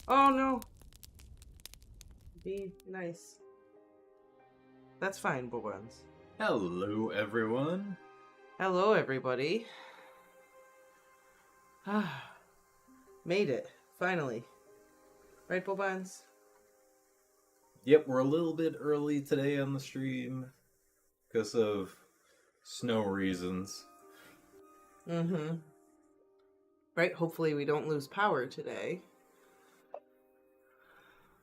Oh no. Be nice. That's fine, Bobans. Hello, everyone. Hello, everybody. Made it. Finally. Right, Bobans? Yep, we're a little bit early today on the stream because of snow reasons. Mm-hmm. Right, hopefully we don't lose power today.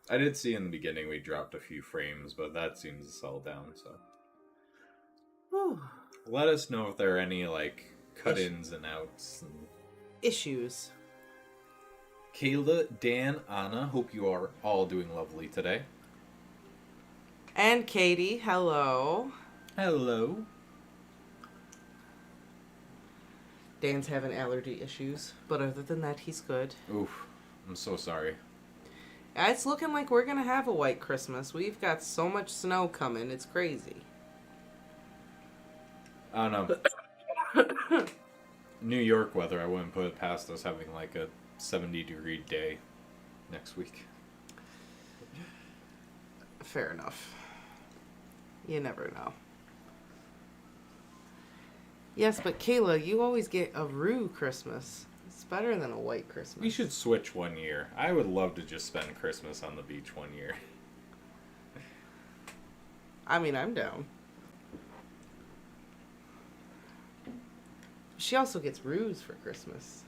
I did see in the beginning we dropped a few frames, but that seems to settle down, so. Whew. Let us know if there are any, cut-ins and outs. And... Issues. Kayla, Dan, Anna, hope you are all doing lovely today. And Katie, hello. Hello. Dan's having allergy issues, but other than that, he's good. Oof, I'm so sorry. It's looking like we're gonna have a white Christmas. We've got so much snow coming, it's crazy. I don't know. New York weather, I wouldn't put it past us having a 70-degree day next week. Fair enough. You never know. Yes, but Kayla, you always get a Rue Christmas. It's better than a white Christmas. We should switch one year. I would love to just spend Christmas on the beach one year. I mean, I'm down. She also gets Rues for Christmas.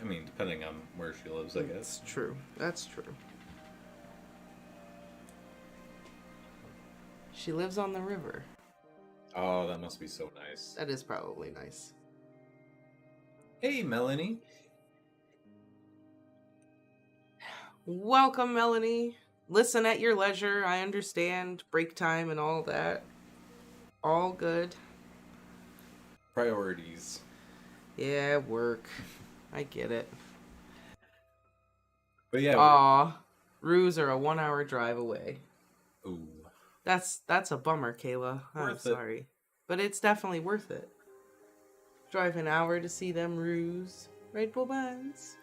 I mean, depending on where she lives, I guess. That's true. That's true. She lives on the river. Oh, that must be so nice. That is probably nice. Hey, Melanie. Welcome, Melanie. Listen at your leisure. I understand break time and all that. All good. Priorities. Yeah, work. I get it. But yeah. Aw, Rues are a 1-hour drive away. Ooh. That's a bummer, Kayla. I'm sorry. But it's definitely worth it. Drive an hour to see them Rues. Right, Bobans?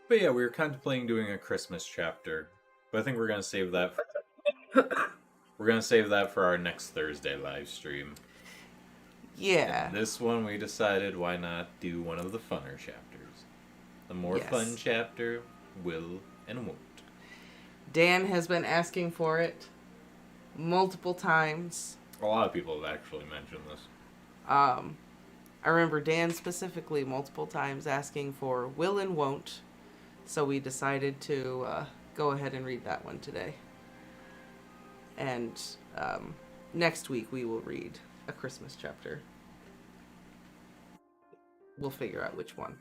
But yeah, we were contemplating doing a Christmas chapter. But I think we're going to save that for our next Thursday live stream. Yeah. And this one we decided why not do one of the funner chapters. The more fun chapter will and won't. Dan has been asking for it multiple times. A lot of people have actually mentioned this. I remember Dan specifically multiple times asking for will and won't. So we decided to go ahead and read that one today. And next week we will read a Christmas chapter. We'll figure out which one.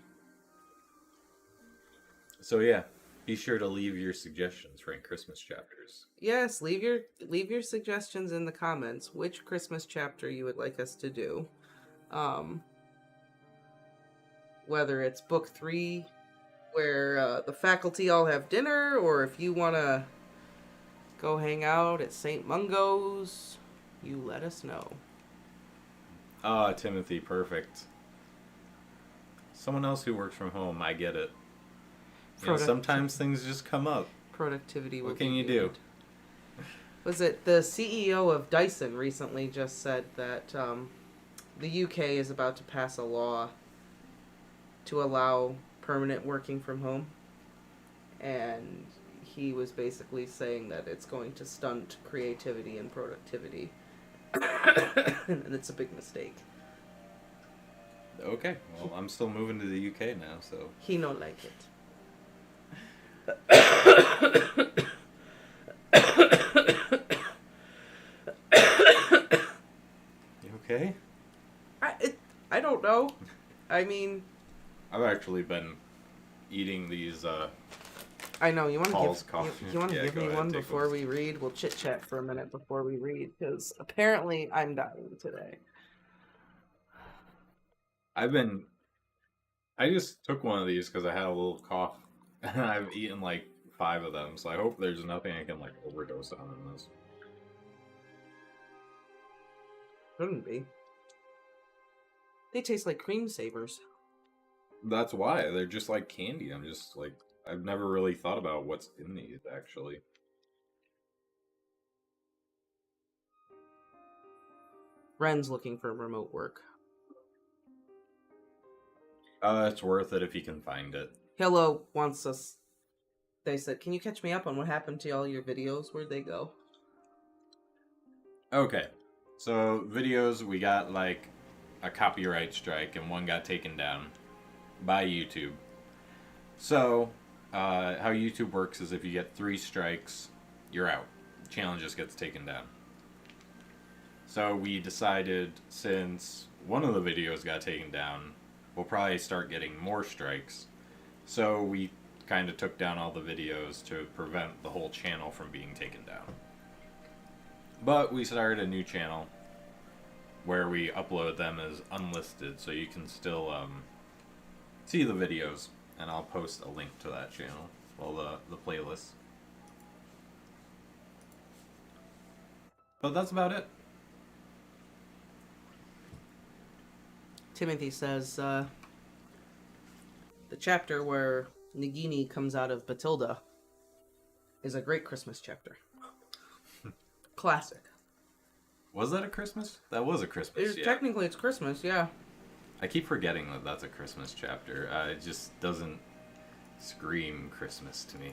So yeah, be sure to leave your suggestions for any Christmas chapters. Yes, leave your suggestions in the comments. Which Christmas chapter you would like us to do? Whether it's book 3, where the faculty all have dinner, or if you want to go hang out at St. Mungo's, you let us know. Ah, Timothy, perfect. Someone else who works from home, I get it. You know, sometimes things just come up. Productivity. What can you do? Was it the CEO of Dyson recently just said that the UK is about to pass a law to allow permanent working from home, and he was basically saying that it's going to stunt creativity and productivity, and it's a big mistake. Okay, well, I'm still moving to the UK now, so... He don't like it. You okay? I don't know. I mean... I've actually been eating these, I know, you want to give me one before those. we read? We'll chit-chat for a minute before we read, because apparently I'm dying today. I just took one of these because I had a little cough, and I've eaten 5 of them, so I hope there's nothing I can overdose on in this. Shouldn't be. They taste like cream savers. That's why. They're just like candy. I'm just like, I've never really thought about what's in these, actually. Ren's looking for remote work. It's worth it if you can find it. Hello wants us. They said, can you catch me up on what happened to all your videos? Where'd they go? Okay. So, videos, we got like a copyright strike and one got taken down by YouTube. So, how YouTube works is if you get 3 strikes, you're out. The channel just gets taken down. So we decided, since one of the videos got taken down, we'll probably start getting more strikes. So we kind of took down all the videos to prevent the whole channel from being taken down. But we started a new channel where we upload them as unlisted, so you can still see the videos, and I'll post a link to that channel, well, the playlist. But that's about it. Timothy says, the chapter where Nagini comes out of Batilda is a great Christmas chapter. Classic. Was that a Christmas? That was a Christmas, yeah. Technically it's Christmas, yeah. I keep forgetting that that's a Christmas chapter. It just doesn't scream Christmas to me.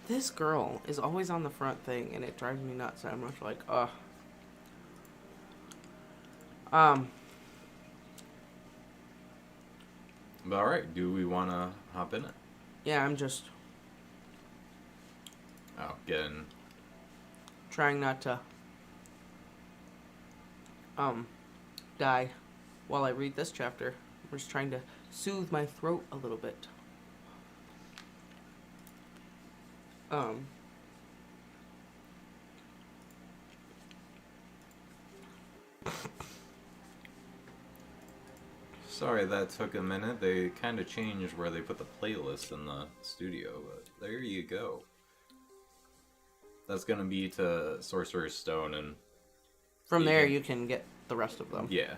This girl is always on the front thing, and it drives me nuts. I'm much like, ugh. But alright, do we want to hop in it? Yeah, I'm just Getting... trying not to, die while I read this chapter. I'm just trying to soothe my throat a little bit. Sorry that took a minute. They kind of changed where they put the playlist in the studio, but there you go. That's gonna be to Sorcerer's Stone, and from there you can get the rest of them. Yeah.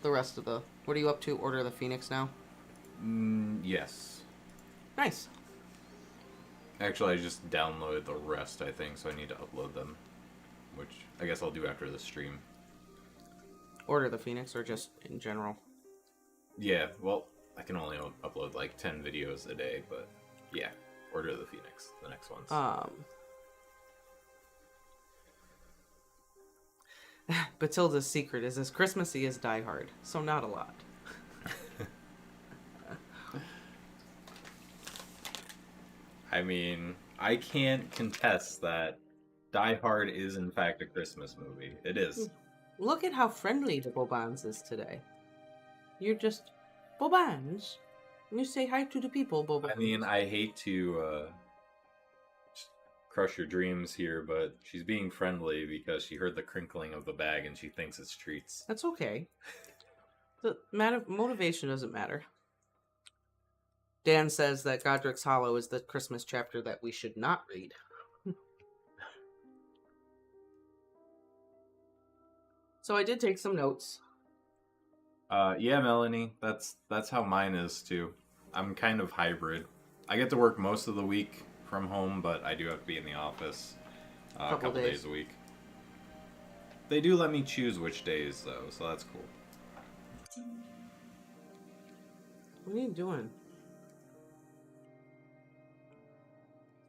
The rest of the... What are you up to? Order of the Phoenix now? Yes. Nice. Actually, I just downloaded the rest, I think, so I need to upload them. Which I guess I'll do after the stream. Order of the Phoenix, or just in general? Yeah, well, I can only upload like 10 videos a day, but yeah, Order of the Phoenix, the next ones. Batilda's secret is as Christmassy as Die Hard, so not a lot. I mean, I can't contest that Die Hard is in fact a Christmas movie. It is. Look at how friendly the Bobans is today. You're just, Bobans? You say hi to the people, Bobans. I mean, I hate to crush your dreams here, but she's being friendly because she heard the crinkling of the bag and she thinks it's treats. That's okay. The motivation doesn't matter. Dan says that Godric's Hollow is the Christmas chapter that we should not read. So I did take some notes. Yeah, Melanie, that's how mine is too. I'm kind of hybrid. I get to work most of the week from home, but I do have to be in the office a couple days a week. They do let me choose which days though, so that's cool. What are you doing?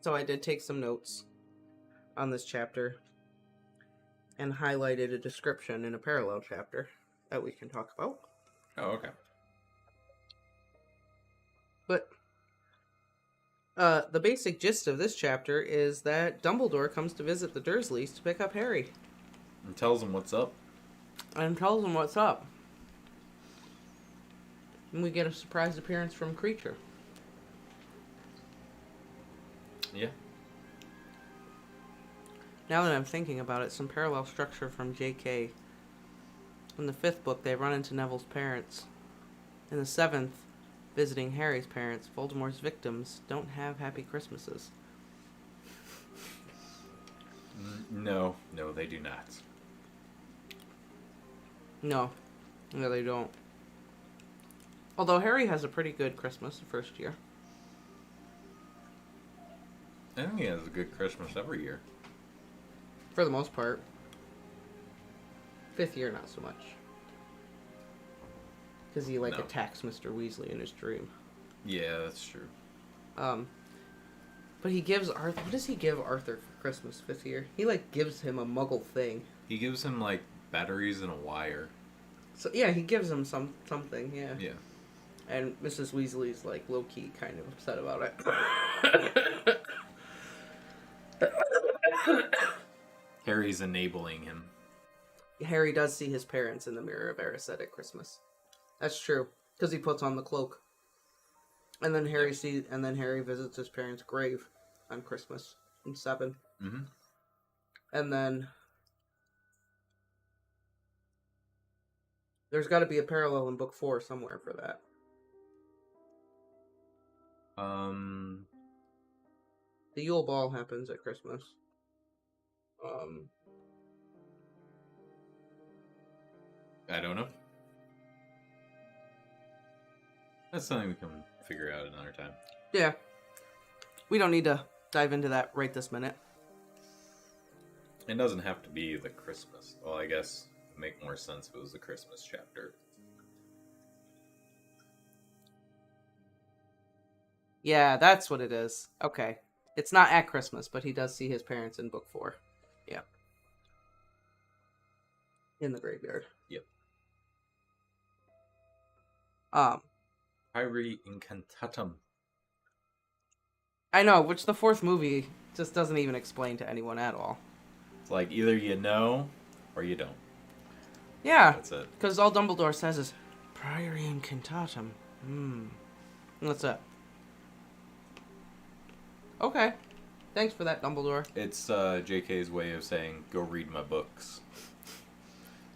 So I did take some notes on this chapter and highlighted a description in a parallel chapter that we can talk about. Oh, okay. But the basic gist of this chapter is that Dumbledore comes to visit the Dursleys to pick up Harry. And tells them what's up. And tells them what's up. And we get a surprise appearance from Kreacher. Yeah. Now that I'm thinking about it, some parallel structure from J.K. In the 5th book, they run into Neville's parents. In the 7th, visiting Harry's parents, Voldemort's victims don't have happy Christmases. No, they do not. No, they don't. Although Harry has a pretty good Christmas the first year. I think he has a good Christmas every year. For the most part. 5th year, not so much. Because he, attacks Mr. Weasley in his dream. Yeah, that's true. But he gives Arthur... What does he give Arthur for Christmas 5th year? He, gives him a muggle thing. He gives him, batteries and a wire. So, yeah, he gives him something, yeah. Yeah. And Mrs. Weasley's, low-key kind of upset about it. Harry's enabling him. Harry does see his parents in the Mirror of Erised at Christmas. That's true, because he puts on the cloak. And then Harry visits his parents' grave on Christmas in 7. Mm-hmm. And then there's got to be a parallel in book 4 somewhere for that. The Yule Ball happens at Christmas. I don't know. That's something we can figure out another time. Yeah. We don't need to dive into that right this minute. It doesn't have to be the Christmas. Well, I guess it would make more sense if it was the Christmas chapter. Yeah, that's what it is. Okay. It's not at Christmas, but he does see his parents in book 4. Yeah. In the graveyard. Yep. Kyrie Incantatum. I know, which the 4th movie just doesn't even explain to anyone at all. It's either you know or you don't. Yeah. That's it. Because all Dumbledore says is, Priori Incantatum. What's that? Okay. Thanks for that, Dumbledore. It's JK's way of saying, go read my books.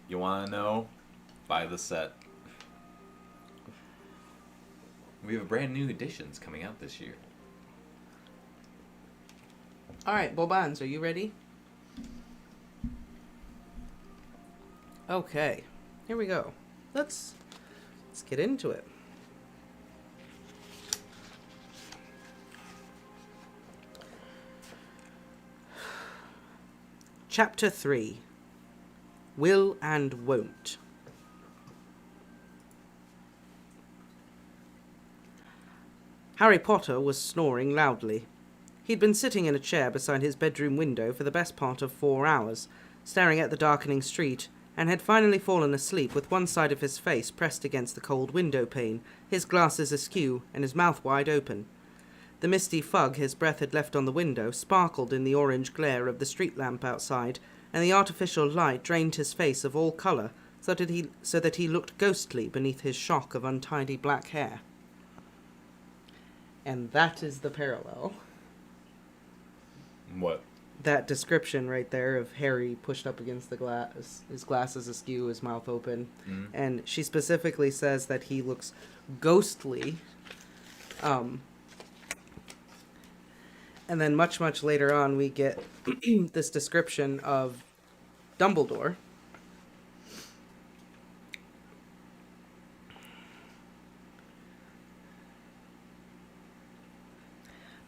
You want to know? Buy the set. We have brand new editions coming out this year. Alright, Bobans, are you ready? Okay. Here we go. Let's get into it. Chapter 3. Will and Won't. Harry Potter was snoring loudly. He'd been sitting in a chair beside his bedroom window for the best part of 4 hours, staring at the darkening street, and had finally fallen asleep with one side of his face pressed against the cold window pane, his glasses askew, and his mouth wide open. The misty fug his breath had left on the window sparkled in the orange glare of the street lamp outside, and the artificial light drained his face of all colour, so that he looked ghostly beneath his shock of untidy black hair. And that is the parallel. What? That description right there of Harry pushed up against the glass, his glasses askew, his mouth open. Mm-hmm. And she specifically says that he looks ghostly. And then much, much later on, we get this description of Dumbledore.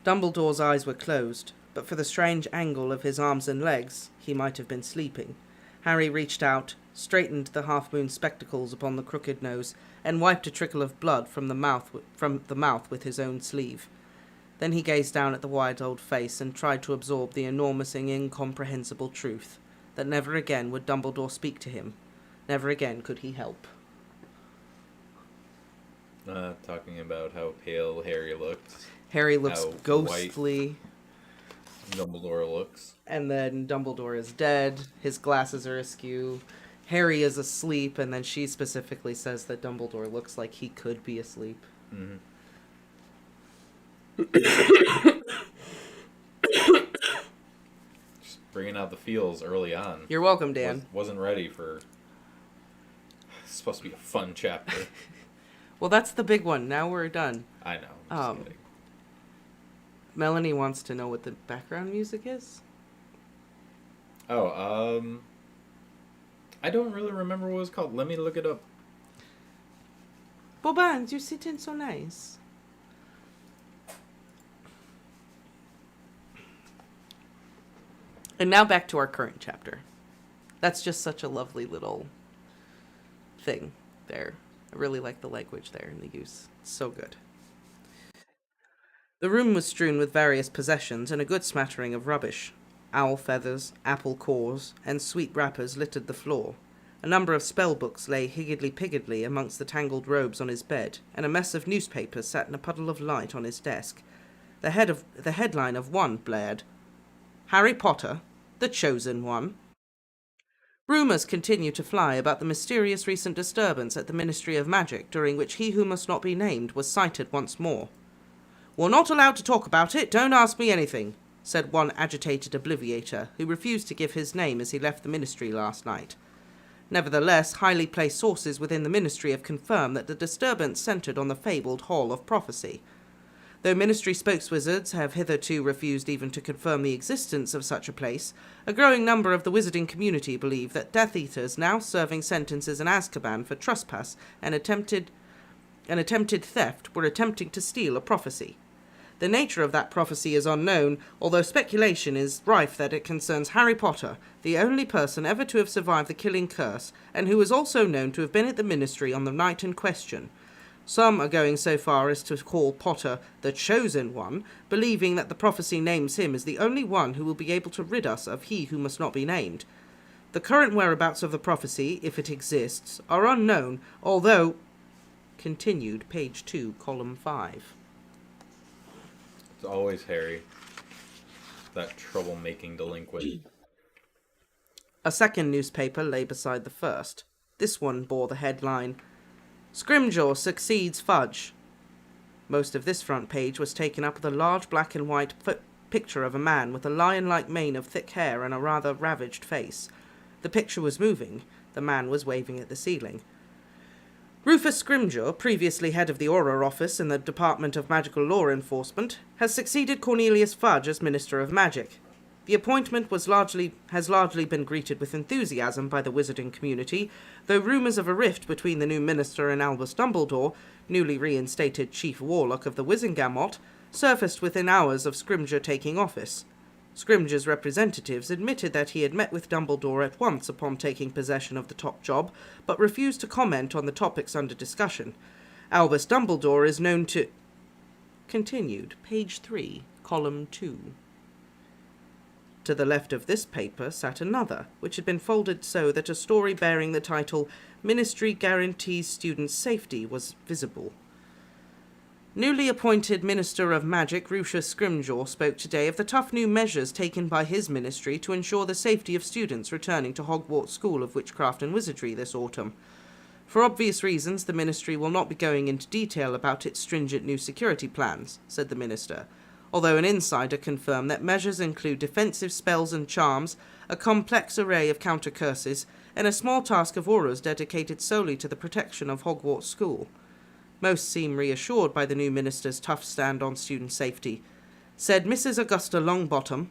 Dumbledore's eyes were closed, but for the strange angle of his arms and legs, he might have been sleeping. Harry reached out, straightened the half-moon spectacles upon the crooked nose, and wiped a trickle of blood from the mouth with his own sleeve. Then he gazed down at the wide old face and tried to absorb the enormous and incomprehensible truth that never again would Dumbledore speak to him. Never again could he help. Talking about how pale Harry looked. Harry looks ghostly. Dumbledore looks. And then Dumbledore is dead. His glasses are askew. Harry is asleep, and then she specifically says that Dumbledore looks like he could be asleep. Mm-hmm. Just bringing out the feels early on. You're welcome, Dan. Wasn't ready for... It's supposed to be a fun chapter. Well, that's the big one. Now we're done. I know. Just kidding. Melanie wants to know what the background music is. Oh, I don't really remember what it was called. Let me look it up. Bobans, you sit in so nice. And now back to our current chapter. That's just such a lovely little thing there. I really like the language there and the use. It's so good. The room was strewn with various possessions and a good smattering of rubbish. Owl feathers, apple cores, and sweet wrappers littered the floor. A number of spell books lay higgledy-piggledy amongst the tangled robes on his bed, and a mess of newspapers sat in a puddle of light on his desk. The headline of one blared, "Harry Potter, the Chosen One." Rumours continue to fly about the mysterious recent disturbance at the Ministry of Magic, during which he who must not be named was sighted once more. "We're not allowed to talk about it, don't ask me anything," said one agitated obliviator, who refused to give his name as he left the ministry last night. Nevertheless, highly placed sources within the ministry have confirmed that the disturbance centred on the fabled Hall of Prophecy. Though ministry spokeswizards have hitherto refused even to confirm the existence of such a place, a growing number of the wizarding community believe that Death Eaters now serving sentences in Azkaban for trespass and attempted theft were attempting to steal a prophecy. The nature of that prophecy is unknown, although speculation is rife that it concerns Harry Potter, the only person ever to have survived the killing curse, and who is also known to have been at the ministry on the night in question. Some are going so far as to call Potter the Chosen One, believing that the prophecy names him as the only one who will be able to rid us of he who must not be named. The current whereabouts of the prophecy, if it exists, are unknown, although... Continued, page 2, column 5. It's always Harry. That troublemaking delinquent. A second newspaper lay beside the first. This one bore the headline, "Scrimgeour succeeds Fudge." Most of this front page was taken up with a large black and white picture of a man with a lion-like mane of thick hair and a rather ravaged face. The picture was moving. The man was waving at the ceiling. Rufus Scrimgeour, previously head of the Auror Office in the Department of Magical Law Enforcement, has succeeded Cornelius Fudge as Minister of Magic. The appointment has largely been greeted with enthusiasm by the wizarding community, though rumours of a rift between the new minister and Albus Dumbledore, newly reinstated Chief Warlock of the Wizengamot, surfaced within hours of Scrimgeour taking office. Scrimgeour's representatives admitted that he had met with Dumbledore at once upon taking possession of the top job, but refused to comment on the topics under discussion. Albus Dumbledore is known to... Continued, page 3, column 2. To the left of this paper sat another, which had been folded so that a story bearing the title "Ministry Guarantees Students' Safety" was visible. Newly appointed Minister of Magic Rufus Scrimgeour spoke today of the tough new measures taken by his ministry to ensure the safety of students returning to Hogwarts School of Witchcraft and Wizardry this autumn. For obvious reasons, the ministry will not be going into detail about its stringent new security plans, said the minister, although an insider confirmed that measures include defensive spells and charms, a complex array of counter-curses, and a small task of aurors dedicated solely to the protection of Hogwarts School. Most seem reassured by the new minister's tough stand on student safety. Said Mrs. Augusta Longbottom,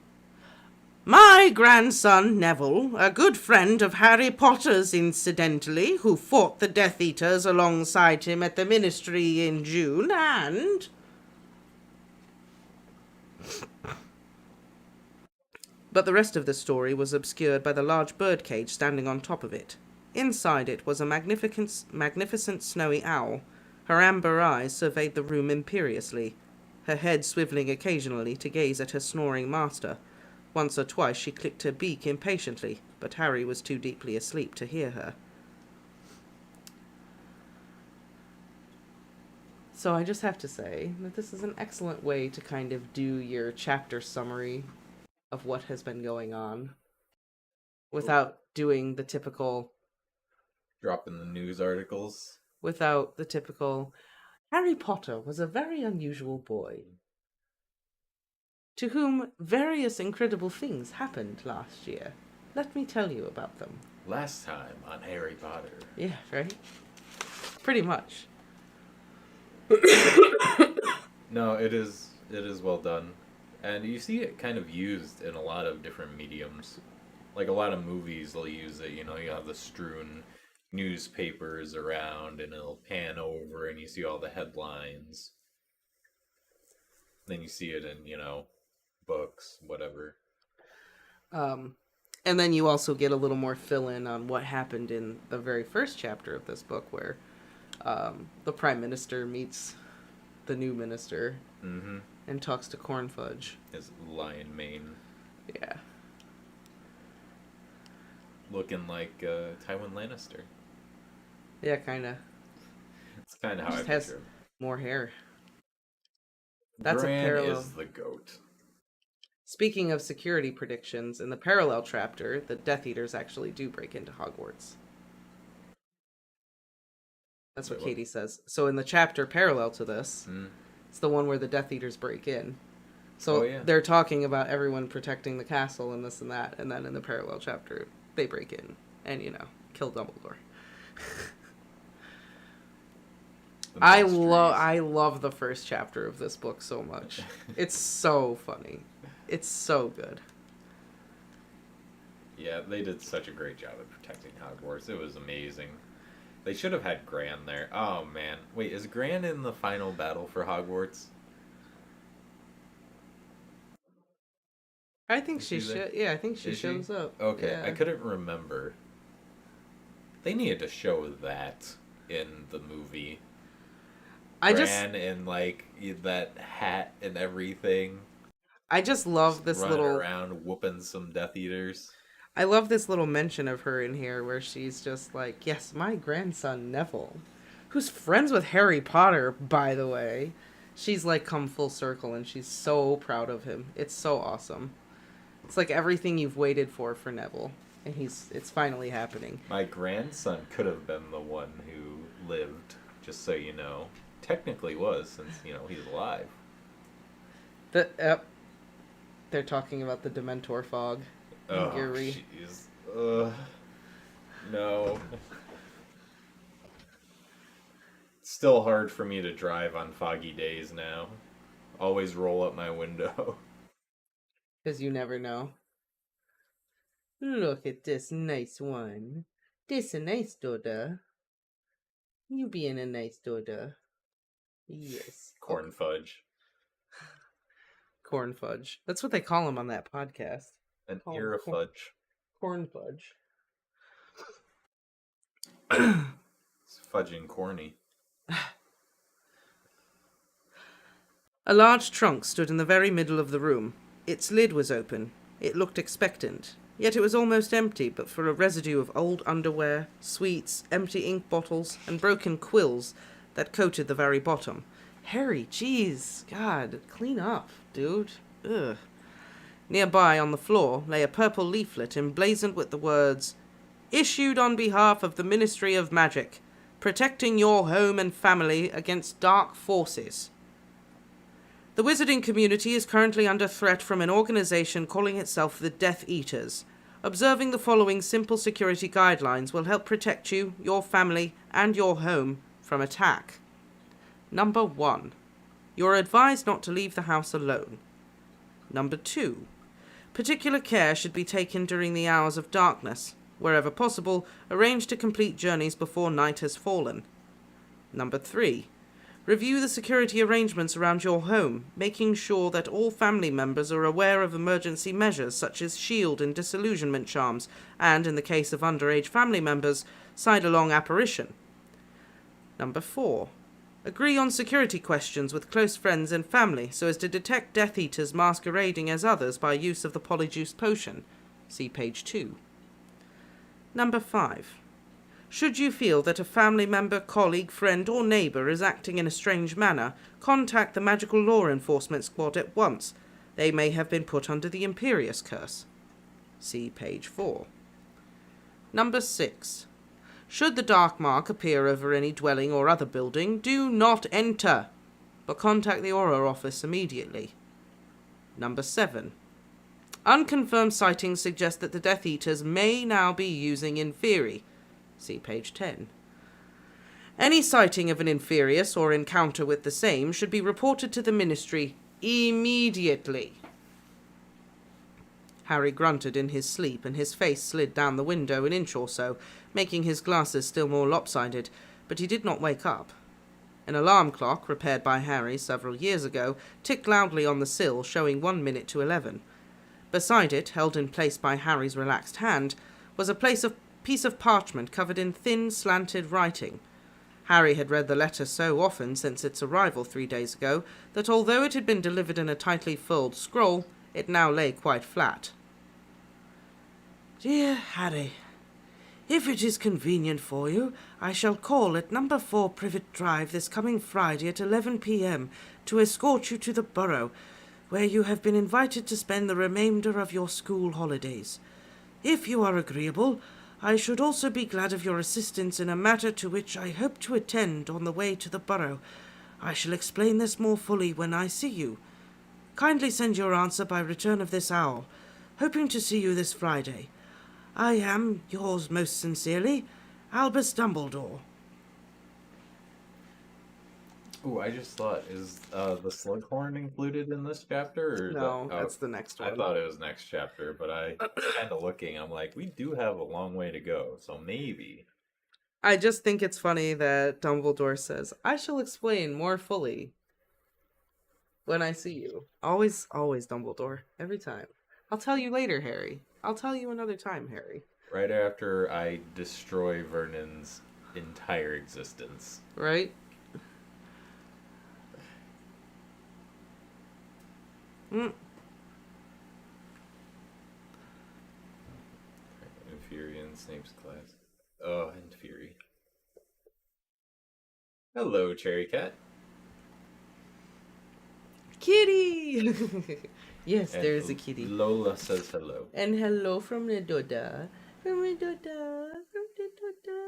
"My grandson Neville, a good friend of Harry Potter's incidentally, who fought the Death Eaters alongside him at the ministry in June, and..." But the rest of the story was obscured by the large birdcage standing on top of it. Inside it was a magnificent snowy owl. Her amber eyes surveyed the room imperiously, her head swivelling occasionally to gaze at her snoring master. Once or twice she clicked her beak impatiently, but Harry was too deeply asleep to hear her. So I just have to say that this is an excellent way to kind of do your chapter summary of what has been going on without doing the typical... Dropping the news articles. Without the typical, "Harry Potter was a very unusual boy, to whom various incredible things happened last year. Let me tell you about them." Last time on Harry Potter. Yeah, right? Pretty much. No, it is well done. And you see it kind of used in a lot of different mediums. Like a lot of movies, they'll use it, you know, you have the strewn newspapers around, and it'll pan over, and you see all the headlines. Then you see it in, books, whatever. And then you also get a little more fill-in on what happened in the very first chapter of this book, where the Prime Minister meets the new minister and talks to Corn Fudge. His lion mane. Yeah. Looking like Tywin Lannister. Yeah, kind of. It's kind of how I Just has picture him. more hair. That's Bran a parallel. is the goat. Speaking of security predictions, in the parallel chapter, the Death Eaters actually do break into Hogwarts. That's what Katie says. So in the chapter parallel to this, it's the one where the Death Eaters break in. So they're talking about everyone protecting the castle and this and that, and then in the parallel chapter, they break in and, kill Dumbledore. I love the first chapter of this book so much. It's so funny. It's so good. Yeah, they did such a great job of protecting Hogwarts. It was amazing. They should have had Gran there. Oh, man. Wait, is Gran in the final battle for Hogwarts? I think she should. Yeah, I think she shows up. Okay, yeah. I couldn't remember. They needed to show that in the movie. Gran in, like, that hat and everything. I just love this running little... around whooping some Death Eaters. I love this little mention of her in here where she's just like, yes, my grandson Neville, who's friends with Harry Potter, by the way. She's like come full circle and she's so proud of him. It's so awesome. It's like everything you've waited for Neville. And it's finally happening. My grandson could have been the one who lived, just so you know. Technically was, since, he's alive. They're talking about the Dementor fog. Oh, jeez. No. It's still hard for me to drive on foggy days now. Always roll up my window. Because you never know. Look at this nice one. This a nice daughter. You being a nice daughter. Yes. Corn fudge. Corn fudge. That's what they call him on that podcast. An ear of fudge. Corn fudge. It's fudging corny. A large trunk stood in the very middle of the room. Its lid was open. It looked expectant. Yet it was almost empty, but for a residue of old underwear, sweets, empty ink bottles, and broken quills that coated the very bottom. Harry, jeez, God, clean up, dude. Ugh. Nearby, on the floor, lay a purple leaflet emblazoned with the words, "Issued on behalf of the Ministry of Magic, protecting your home and family against dark forces. The wizarding community is currently under threat from an organization calling itself the Death Eaters. Observing the following simple security guidelines will help protect you, your family, and your home from attack. Number 1. You're advised not to leave the house alone. Number 2. Particular care should be taken during the hours of darkness. Wherever possible, arrange to complete journeys before night has fallen. Number 3. Review the security arrangements around your home, making sure that all family members are aware of emergency measures such as shield and disillusionment charms, and, in the case of underage family members, side-along apparition. Number 4. Agree on security questions with close friends and family so as to detect Death Eaters masquerading as others by use of the Polyjuice Potion. See page 2. Number 5. Should you feel that a family member, colleague, friend, or neighbour is acting in a strange manner, contact the Magical Law Enforcement Squad at once. They may have been put under the Imperious Curse. See page 4. Number 6. Should the dark mark appear over any dwelling or other building, do not enter, but contact the Auror office immediately. Number 7. Unconfirmed sightings suggest that the Death Eaters may now be using Inferi. See page 10. Any sighting of an Inferius or encounter with the same should be reported to the Ministry immediately. Harry grunted in his sleep, and his face slid down the window an inch or so, making his glasses still more lopsided, but he did not wake up. An alarm clock, repaired by Harry several years ago, ticked loudly on the sill, showing 1 minute to 11. Beside it, held in place by Harry's relaxed hand, was a piece of parchment covered in thin, slanted writing. Harry had read the letter so often since its arrival 3 days ago that although it had been delivered in a tightly furled scroll, it now lay quite flat. Dear Harry, if it is convenient for you, I shall call at number 4 Privet Drive this coming Friday at 11 p.m. to escort you to the Burrow, where you have been invited to spend the remainder of your school holidays. If you are agreeable, I should also be glad of your assistance in a matter to which I hope to attend on the way to the Burrow. I shall explain this more fully when I see you. Kindly send your answer by return of this owl. Hoping to see you this Friday. I am, yours most sincerely, Albus Dumbledore. Ooh, I just thought, is the Slughorn included in this chapter? Or No, that's the next one. I thought it was next chapter, but I kind of looking, I'm like, we do have a long way to go, so maybe. I just think it's funny that Dumbledore says, I shall explain more fully when I see you. Always, always Dumbledore. Every time. I'll tell you later, Harry. I'll tell you another time, Harry. Right after I destroy Vernon's entire existence. Right? Fury in Snape's class. Oh, and Fury. Hello, Cherry Cat. Kitty! Yes, And there is a kitty. Lola says hello. And hello from the Doda. From the Doda. From the Doda.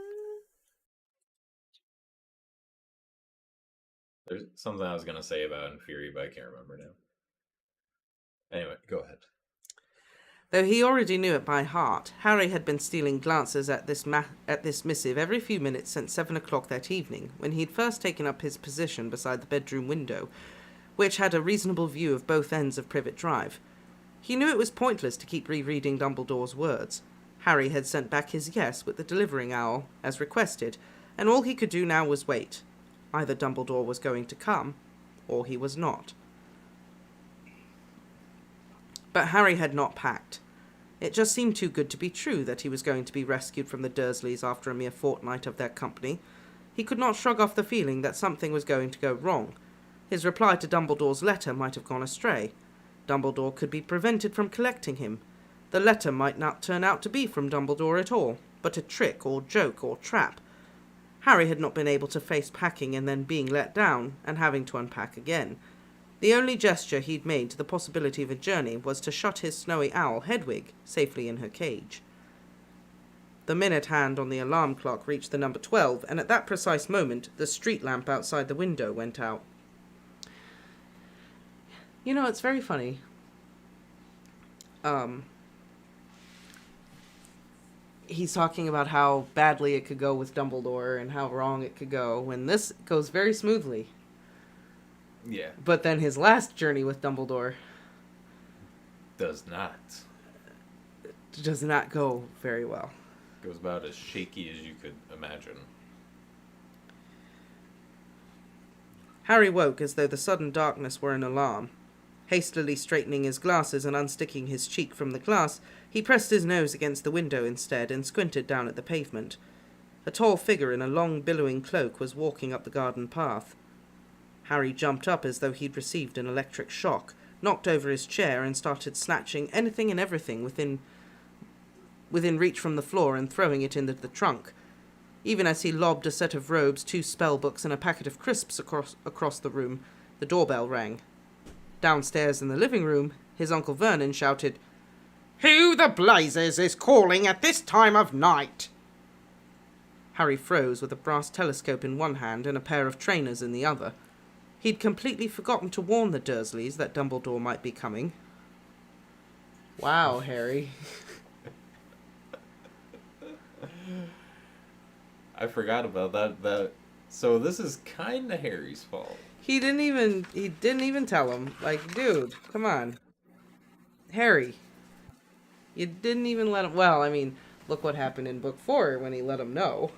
There's something I was going to say about Fury, but I can't remember now. Anyway, go ahead. Though he already knew it by heart, Harry had been stealing glances at this missive every few minutes since 7 o'clock that evening, when he had first taken up his position beside the bedroom window, which had a reasonable view of both ends of Privet Drive. He knew it was pointless to keep rereading Dumbledore's words. Harry had sent back his yes with the delivering owl, as requested, and all he could do now was wait. Either Dumbledore was going to come, or he was not. But Harry had not packed. It just seemed too good to be true that he was going to be rescued from the Dursleys after a mere fortnight of their company. He could not shrug off the feeling that something was going to go wrong. His reply to Dumbledore's letter might have gone astray. Dumbledore could be prevented from collecting him. The letter might not turn out to be from Dumbledore at all, but a trick or joke or trap. Harry had not been able to face packing and then being let down and having to unpack again. The only gesture he'd made to the possibility of a journey was to shut his snowy owl, Hedwig, safely in her cage. The minute hand on the alarm clock reached the number 12, and at that precise moment, the street lamp outside the window went out. You know, it's very funny. He's talking about how badly it could go with Dumbledore and how wrong it could go, when this goes very smoothly. Yeah. But then his last journey with Dumbledore Does not. does not go very well. Goes about as shaky as you could imagine. Harry woke as though the sudden darkness were an alarm. Hastily straightening his glasses and unsticking his cheek from the glass, he pressed his nose against the window instead and squinted down at the pavement. A tall figure in a long billowing cloak was walking up the garden path. Harry jumped up as though he'd received an electric shock, knocked over his chair and started snatching anything and everything within reach from the floor and throwing it into the trunk. Even as he lobbed a set of robes, 2 spell books and a packet of crisps across the room, the doorbell rang. Downstairs in the living room, his Uncle Vernon shouted, "Who the blazes is calling at this time of night?" Harry froze with a brass telescope in one hand and a pair of trainers in the other. He'd completely forgotten to warn the Dursleys that Dumbledore might be coming. Wow, Harry. I forgot about that. So this is kind of Harry's fault. He didn't even tell him. Like, dude, come on. Harry. You didn't even let him... Well, I mean, look what happened in book 4 when he let him know.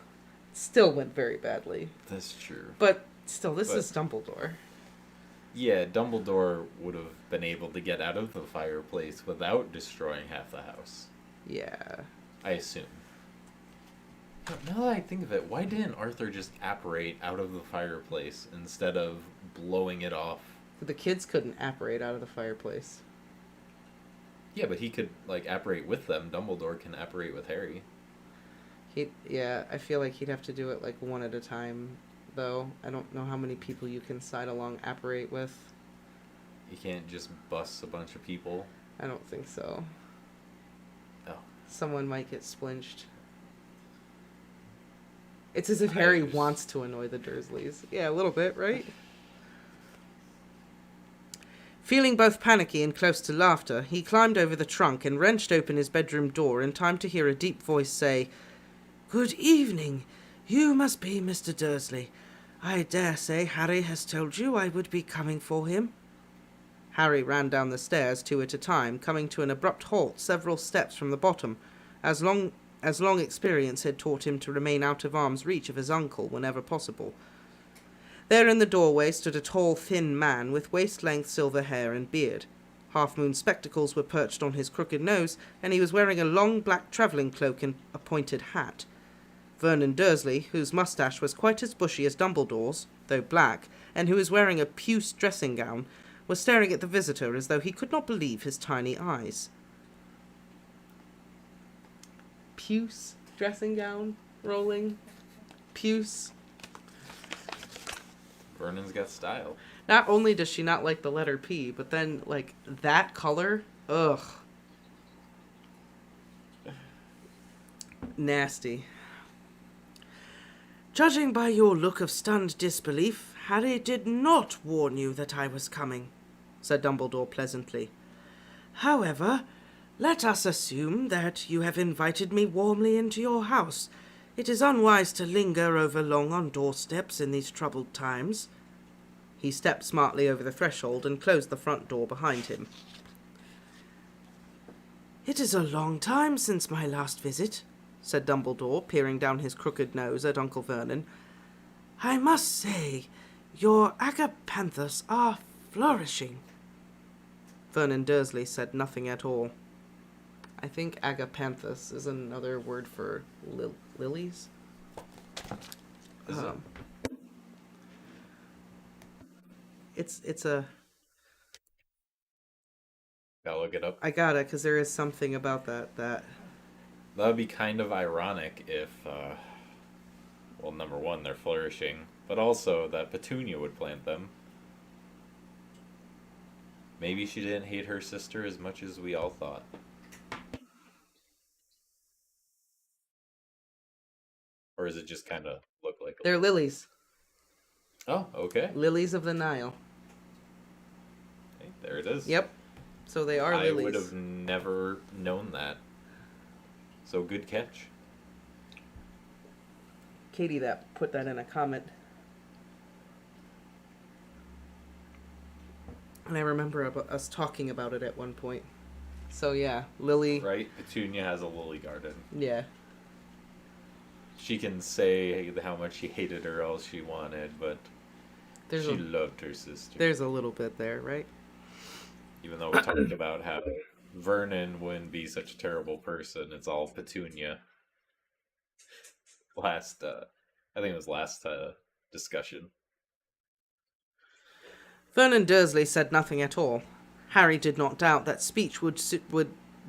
Still went very badly. That's true. But still, this is Dumbledore. Yeah, Dumbledore would have been able to get out of the fireplace without destroying half the house. Yeah. I assume. Now that I think of it, why didn't Arthur just apparate out of the fireplace instead of blowing it off? The kids couldn't apparate out of the fireplace. Yeah, but he could, like, apparate with them. Dumbledore can apparate with Harry. Yeah, I feel like he'd have to do it, like, one at a time, though. I don't know how many people you can side along apparate with. You can't just bust a bunch of people. I don't think so. Oh. Someone might get splinched. It's as if Harry wants to annoy the Dursleys. Yeah, a little bit, right? Feeling both panicky and close to laughter, he climbed over the trunk and wrenched open his bedroom door in time to hear a deep voice say, "Good evening. You must be Mr. Dursley. I dare say Harry has told you I would be coming for him." Harry ran down the stairs 2 at a time, coming to an abrupt halt several steps from the bottom, as long experience had taught him to remain out of arm's reach of his uncle whenever possible. There in the doorway stood a tall, thin man with waist-length silver hair and beard. Half-moon spectacles were perched on his crooked nose, and he was wearing a long black travelling cloak and a pointed hat. Vernon Dursley, whose moustache was quite as bushy as Dumbledore's, though black, and who was wearing a puce dressing gown, was staring at the visitor as though he could not believe his tiny eyes. Puce dressing gown rolling. Puce. Vernon's got style. Not only does she not like the letter P, but then, like, that color, ugh. Nasty. Judging by your look of stunned disbelief, Harry did not warn you that I was coming, said Dumbledore pleasantly. However, let us assume that you have invited me warmly into your house. It is unwise to linger over long on doorsteps in these troubled times. He stepped smartly over the threshold and closed the front door behind him. It is a long time since my last visit, said Dumbledore, peering down his crooked nose at Uncle Vernon. I must say, your agapanthus are flourishing. Vernon Dursley said nothing at all. I think agapanthus is another word for lilies. Is it? It's a... Gotta look it up. I gotta, because there is something about that. That would be kind of ironic if, well, number one, they're flourishing, but also that Petunia would plant them. Maybe she didn't hate her sister as much as we all thought. Or does it just kind of look like... They're lilies. Oh, okay. Lilies of the Nile. Hey, there it is. Yep. So they are lilies. I would have never known that. So good catch. Katie that put that in a comment. And I remember us talking about it at one point. So yeah, lily. Right? Petunia has a lily garden. Yeah. She can say how much she hated her all she wanted, but she loved her sister. There's a little bit there, right? Even though we talked about how Vernon wouldn't be such a terrible person, it's all Petunia. I think it was last discussion. Vernon Dursley said nothing at all. Harry did not doubt that speech would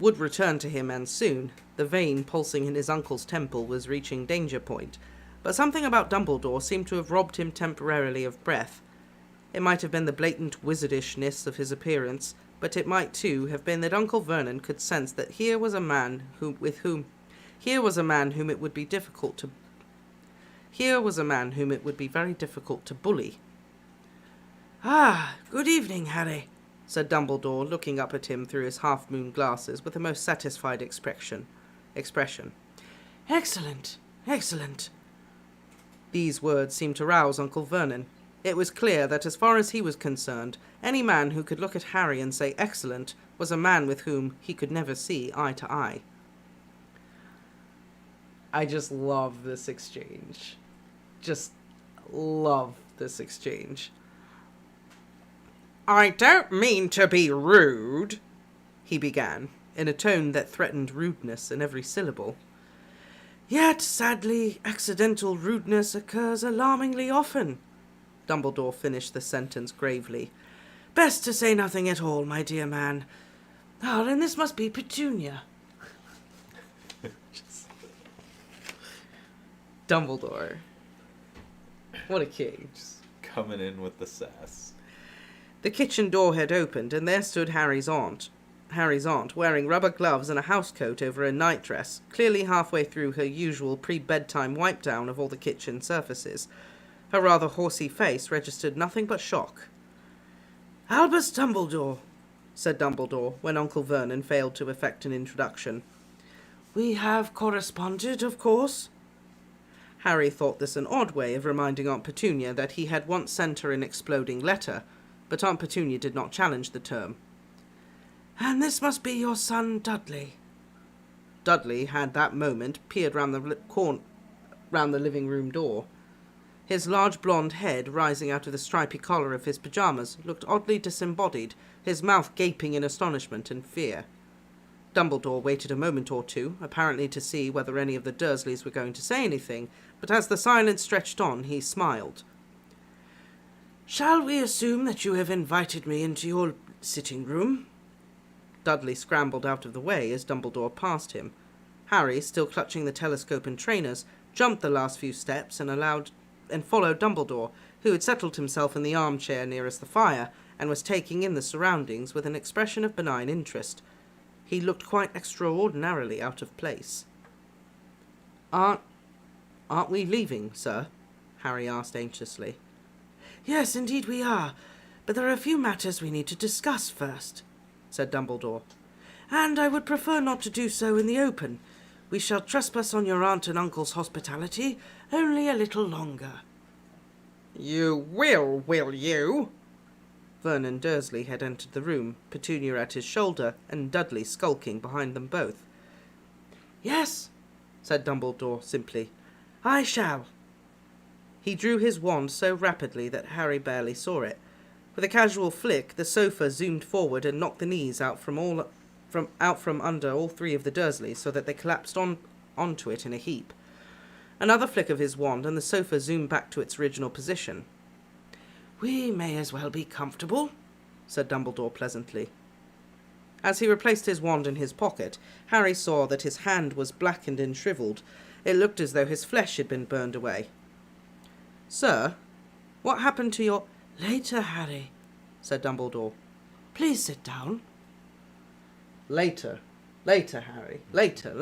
return to him, and soon. The vein pulsing in his uncle's temple was reaching danger point, but something about Dumbledore seemed to have robbed him temporarily of breath. It might have been the blatant wizardishness of his appearance, but it might too have been that Uncle Vernon could sense that here was a man whom it would be very difficult to bully. Ah, good evening, Harry, said Dumbledore, looking up at him through his half-moon glasses with a most satisfied expression. Excellent, excellent. These words seemed to rouse Uncle Vernon. It was clear that as far as he was concerned, any man who could look at Harry and say excellent was a man with whom he could never see eye to eye. I just love this exchange. Just love this exchange. "I don't mean to be rude," he began, in a tone that threatened rudeness in every syllable. "Yet, sadly, accidental rudeness occurs alarmingly often," Dumbledore finished the sentence gravely. "Best to say nothing at all, my dear man. Ah, then this must be Petunia." Dumbledore. What a king. Just coming in with the sass. The kitchen door had opened, and there stood Harry's aunt, wearing rubber gloves and a housecoat over a nightdress, clearly halfway through her usual pre-bedtime wipe-down of all the kitchen surfaces. Her rather horsey face registered nothing but shock. "Albus Dumbledore," said Dumbledore, when Uncle Vernon failed to effect an introduction. "We have corresponded, of course." Harry thought this an odd way of reminding Aunt Petunia that he had once sent her an exploding letter, but Aunt Petunia did not challenge the term. "And this must be your son Dudley." Dudley had that moment peered round the living room door. His large blonde head, rising out of the stripy collar of his pyjamas, looked oddly disembodied, his mouth gaping in astonishment and fear. Dumbledore waited a moment or two, apparently to see whether any of the Dursleys were going to say anything, but as the silence stretched on, he smiled. "Shall we assume that you have invited me into your sitting room?" Dudley scrambled out of the way as Dumbledore passed him. Harry, still clutching the telescope and trainers, jumped the last few steps and followed Dumbledore, who had settled himself in the armchair nearest the fire and was taking in the surroundings with an expression of benign interest. He looked quite extraordinarily out of place. Aren't we leaving, sir?" Harry asked anxiously. "Yes, indeed we are, but there are a few matters we need to discuss first," said Dumbledore. "And I would prefer not to do so in the open. We shall trespass on your aunt and uncle's hospitality only a little longer." "You will you?" Vernon Dursley had entered the room, Petunia at his shoulder, and Dudley skulking behind them both. "Yes," said Dumbledore simply, "I shall." He drew his wand so rapidly that Harry barely saw it. With a casual flick, the sofa zoomed forward and knocked the knees out from under all three of the Dursleys so that they collapsed onto it in a heap. Another flick of his wand and the sofa zoomed back to its original position. "We may as well be comfortable," said Dumbledore pleasantly. As he replaced his wand in his pocket, Harry saw that his hand was blackened and shriveled. It looked as though his flesh had been burned away. "Sir, what happened to your—" "Later, Harry," said Dumbledore. "Please sit down." Later, Harry. Later.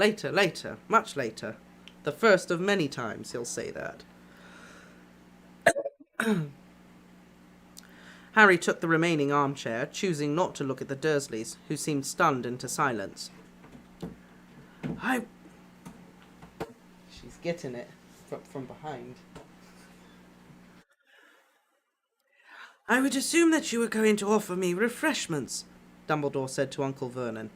Much later. The first of many times he'll say that. Harry took the remaining armchair, choosing not to look at the Dursleys, who seemed stunned into silence. She's getting it from behind. "I would assume that you were going to offer me refreshments," Dumbledore said to Uncle Vernon.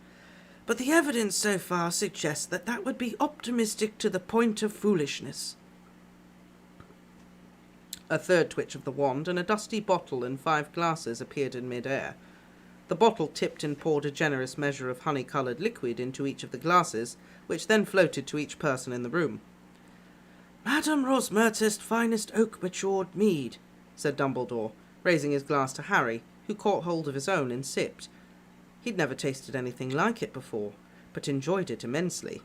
"But the evidence so far suggests that would be optimistic to the point of foolishness." A third twitch of the wand, and a dusty bottle and 5 glasses appeared in mid-air. The bottle tipped and poured a generous measure of honey-coloured liquid into each of the glasses, which then floated to each person in the room. "Madame Rosmerta's finest oak-matured mead," said Dumbledore, raising his glass to Harry, who caught hold of his own and sipped. He'd never tasted anything like it before, but enjoyed it immensely.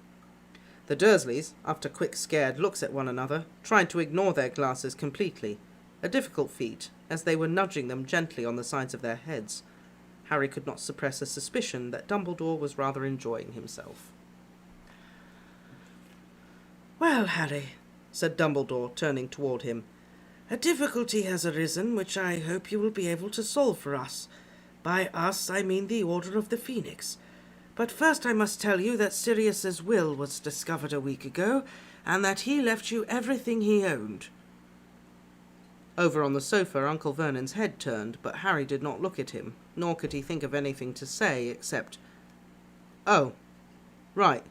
The Dursleys, after quick scared looks at one another, tried to ignore their glasses completely, a difficult feat, as they were nudging them gently on the sides of their heads. Harry could not suppress a suspicion that Dumbledore was rather enjoying himself. "Well, Harry," said Dumbledore, turning toward him, "a difficulty has arisen which I hope you will be able to solve for us. By us, I mean the Order of the Phoenix. But first I must tell you that Sirius's will was discovered a week ago, and that he left you everything he owned." Over on the sofa, Uncle Vernon's head turned, but Harry did not look at him, nor could he think of anything to say except, "Oh, right.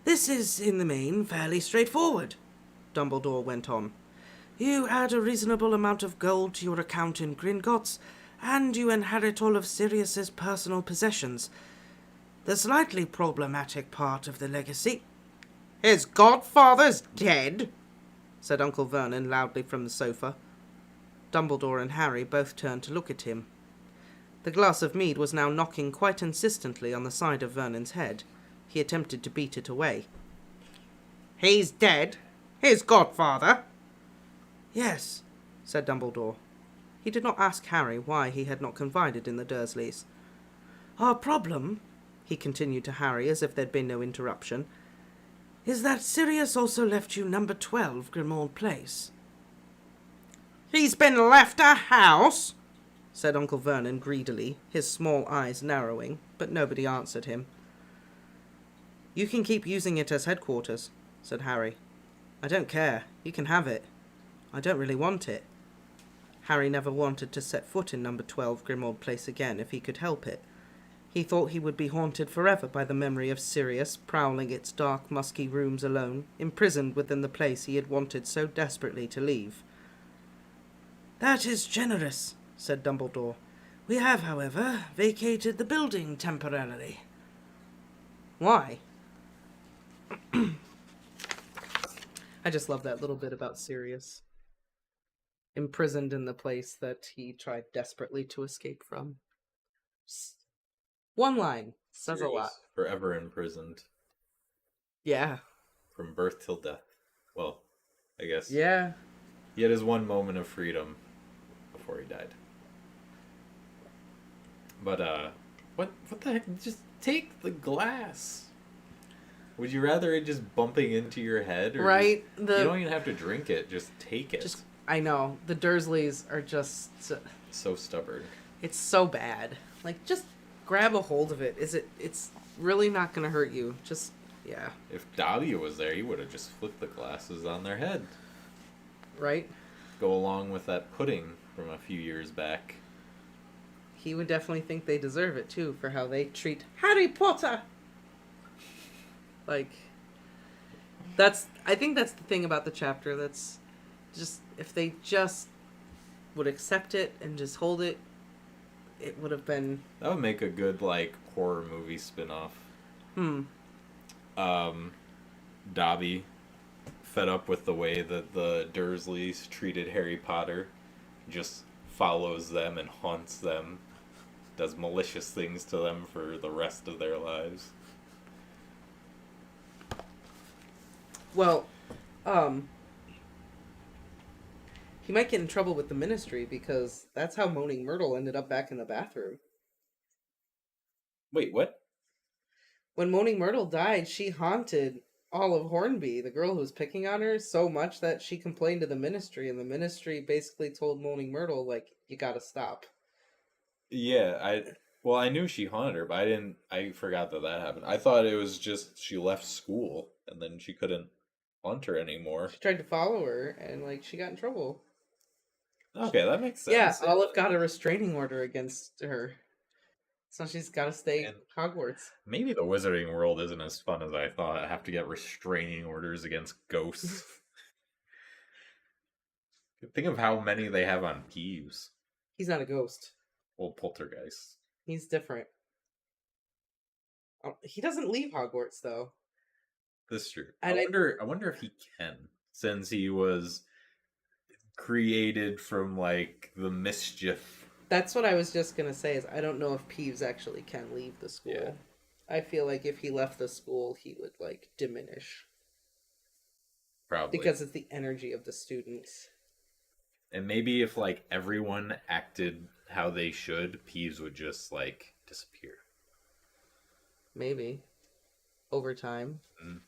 This is, in the main, fairly straightforward," Dumbledore went on. "You add a reasonable amount of gold to your account in Gringotts, and you inherit all of Sirius's personal possessions. The slightly problematic part of the legacy—" "His godfather's dead," said Uncle Vernon loudly from the sofa. Dumbledore and Harry both turned to look at him. The glass of mead was now knocking quite insistently on the side of Vernon's head. He attempted to beat it away. "He's dead? His godfather?" "Yes," said Dumbledore. He did not ask Harry why he had not confided in the Dursleys. "Our problem," he continued to Harry as if there'd been no interruption, "is that Sirius also left you number 12 Grimmauld Place." "He's been left a house?" said Uncle Vernon greedily, his small eyes narrowing, but nobody answered him. "You can keep using it as headquarters," said Harry. "I don't care. You can have it. I don't really want it." Harry never wanted to set foot in number 12 Grimmauld Place again if he could help it. He thought he would be haunted forever by the memory of Sirius prowling its dark, musky rooms alone, imprisoned within the place he had wanted so desperately to leave. "That is generous," said Dumbledore. "We have, however, vacated the building temporarily." "Why?" I just love that little bit about Sirius. Imprisoned in the place that he tried desperately to escape from. One line says a lot. Forever imprisoned. Yeah. From birth till death. Well, I guess. Yeah. He had his one moment of freedom before he died. But, what the heck? Just take the glass. Would you rather it just bumping into your head? Or right? you don't even have to drink it. Just take it. I know. The Dursleys are just... so stubborn. It's so bad. Like, just grab a hold of it. It's really not going to hurt you. Just, yeah. If Dahlia was there, he would have just flipped the glasses on their head. Right? Go along with that pudding from a few years back. He would definitely think they deserve it, too, for how they treat Harry Potter. Like, I think that's the thing about the chapter. That's just, if they just would accept it and just hold it, it would have been... That would make a good, like, horror movie spin-off. Dobby, fed up with the way that the Dursleys treated Harry Potter, just follows them and haunts them, does malicious things to them for the rest of their lives. Well, he might get in trouble with the Ministry because that's how Moaning Myrtle ended up back in the bathroom. Wait, what? When Moaning Myrtle died, she haunted Olive Hornby, the girl who was picking on her, so much that she complained to the Ministry, and the Ministry basically told Moaning Myrtle, like, you gotta stop. Yeah, I knew she haunted her, but I forgot that happened. I thought it was just she left school, and then she couldn't haunt her anymore. She tried to follow her, and, like, she got in trouble. Okay, that makes sense. Yeah, Olive got a restraining order against her. So she's got to stay at Hogwarts. Maybe the wizarding world isn't as fun as I thought. I have to get restraining orders against ghosts. Think of how many they have on Peeves. He's not a ghost. Well, poltergeist. He's different. He doesn't leave Hogwarts, though. That's true. I wonder if he can, since he was created from, like, the mischief. That's what I was just going to say, is I don't know if Peeves actually can leave the school. Yeah. I feel like if he left the school, he would, like, diminish. Probably. Because it's the energy of the students. And maybe if, like, everyone acted how they should, Peeves would just, like, disappear. Maybe. Over time. Mm.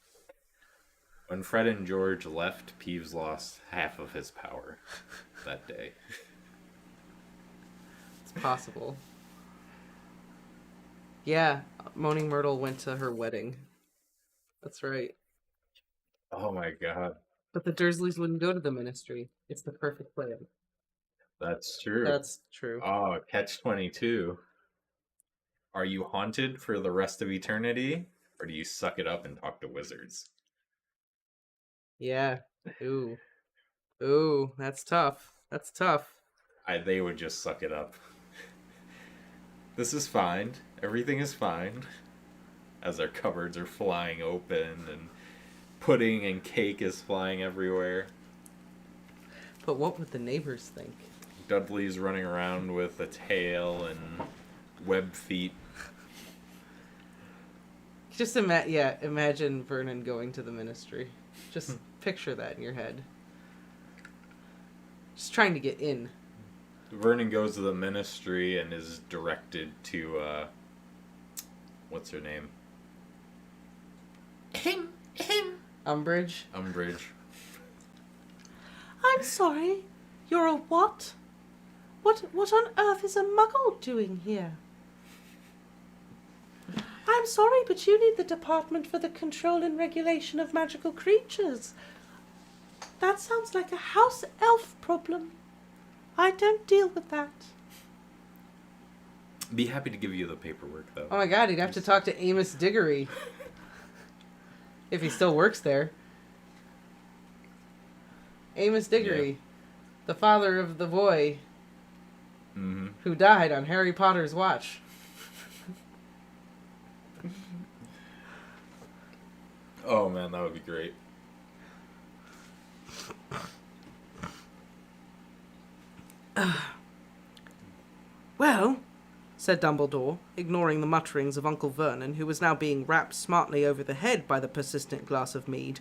When Fred and George left, Peeves lost half of his power that day. It's possible. Yeah, Moaning Myrtle went to her wedding. That's right. Oh my god. But the Dursleys wouldn't go to the ministry. It's the perfect plan. That's true. That's true. Oh, catch 22. Are you haunted for the rest of eternity, or do you suck it up and talk to wizards? Yeah. Ooh. Ooh, that's tough. That's tough. They would just suck it up. This is fine. Everything is fine. As our cupboards are flying open and pudding and cake is flying everywhere. But what would the neighbors think? Dudley's running around with a tail and web feet. Just imagine Vernon going to the ministry. Just picture that in your head. Just trying to get in. Vernon goes to the ministry and is directed to, what's her name? Umbridge? Umbridge. I'm sorry. You're a what? What on earth is a muggle doing here? I'm sorry, but you need the Department for the Control and Regulation of Magical Creatures. That sounds like a house elf problem. I don't deal with that. Be happy to give you the paperwork, though. Oh my god, he'd have to talk to Amos Diggory. If he still works there. Amos Diggory. The father of the boy who died on Harry Potter's watch. Oh man, that would be great. Well, said Dumbledore, ignoring the mutterings of Uncle Vernon, who was now being rapped smartly over the head by the persistent glass of mead.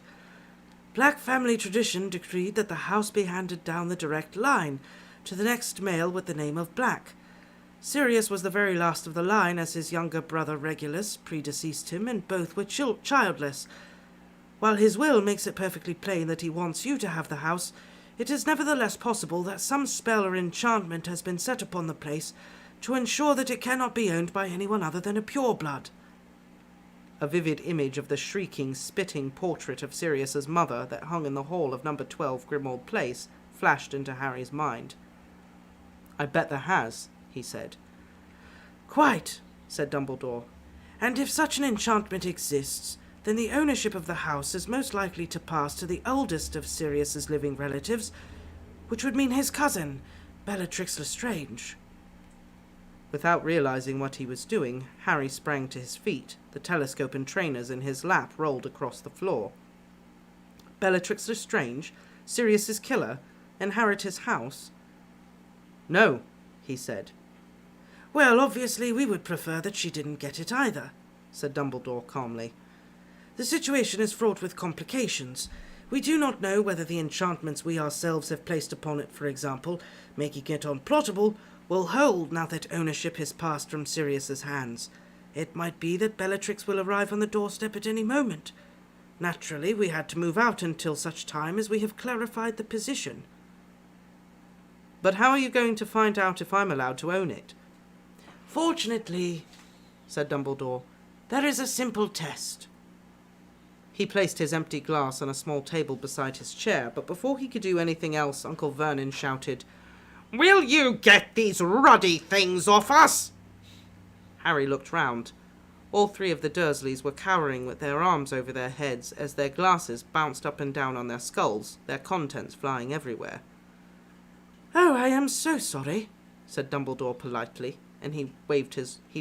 Black family tradition decreed that the house be handed down the direct line to the next male with the name of Black. Sirius was the very last of the line, as his younger brother Regulus predeceased him, and both were childless. While his will makes it perfectly plain that he wants you to have the house, it is nevertheless possible that some spell or enchantment has been set upon the place to ensure that it cannot be owned by anyone other than a pureblood. A vivid image of the shrieking, spitting portrait of Sirius's mother that hung in the hall of number 12 Grimmauld Place flashed into Harry's mind. I bet there has, he said. Quite, said Dumbledore. And if such an enchantment exists, then the ownership of the house is most likely to pass to the oldest of Sirius's living relatives, which would mean his cousin, Bellatrix Lestrange. Without realizing what he was doing, Harry sprang to his feet. The telescope and trainers in his lap rolled across the floor. Bellatrix Lestrange, Sirius's killer, inherit his house? No, he said. Well, obviously we would prefer that she didn't get it either, said Dumbledore calmly. The situation is fraught with complications. We do not know whether the enchantments we ourselves have placed upon it, for example, making it unplottable, will hold now that ownership has passed from Sirius's hands. It might be that Bellatrix will arrive on the doorstep at any moment. Naturally, we had to move out until such time as we have clarified the position. But how are you going to find out if I'm allowed to own it? Fortunately, said Dumbledore, there is a simple test. He placed his empty glass on a small table beside his chair, but before he could do anything else, Uncle Vernon shouted, Will you get these ruddy things off us? Harry looked round. All three of the Dursleys were cowering with their arms over their heads as their glasses bounced up and down on their skulls, their contents flying everywhere. Oh, I am so sorry, said Dumbledore politely, and he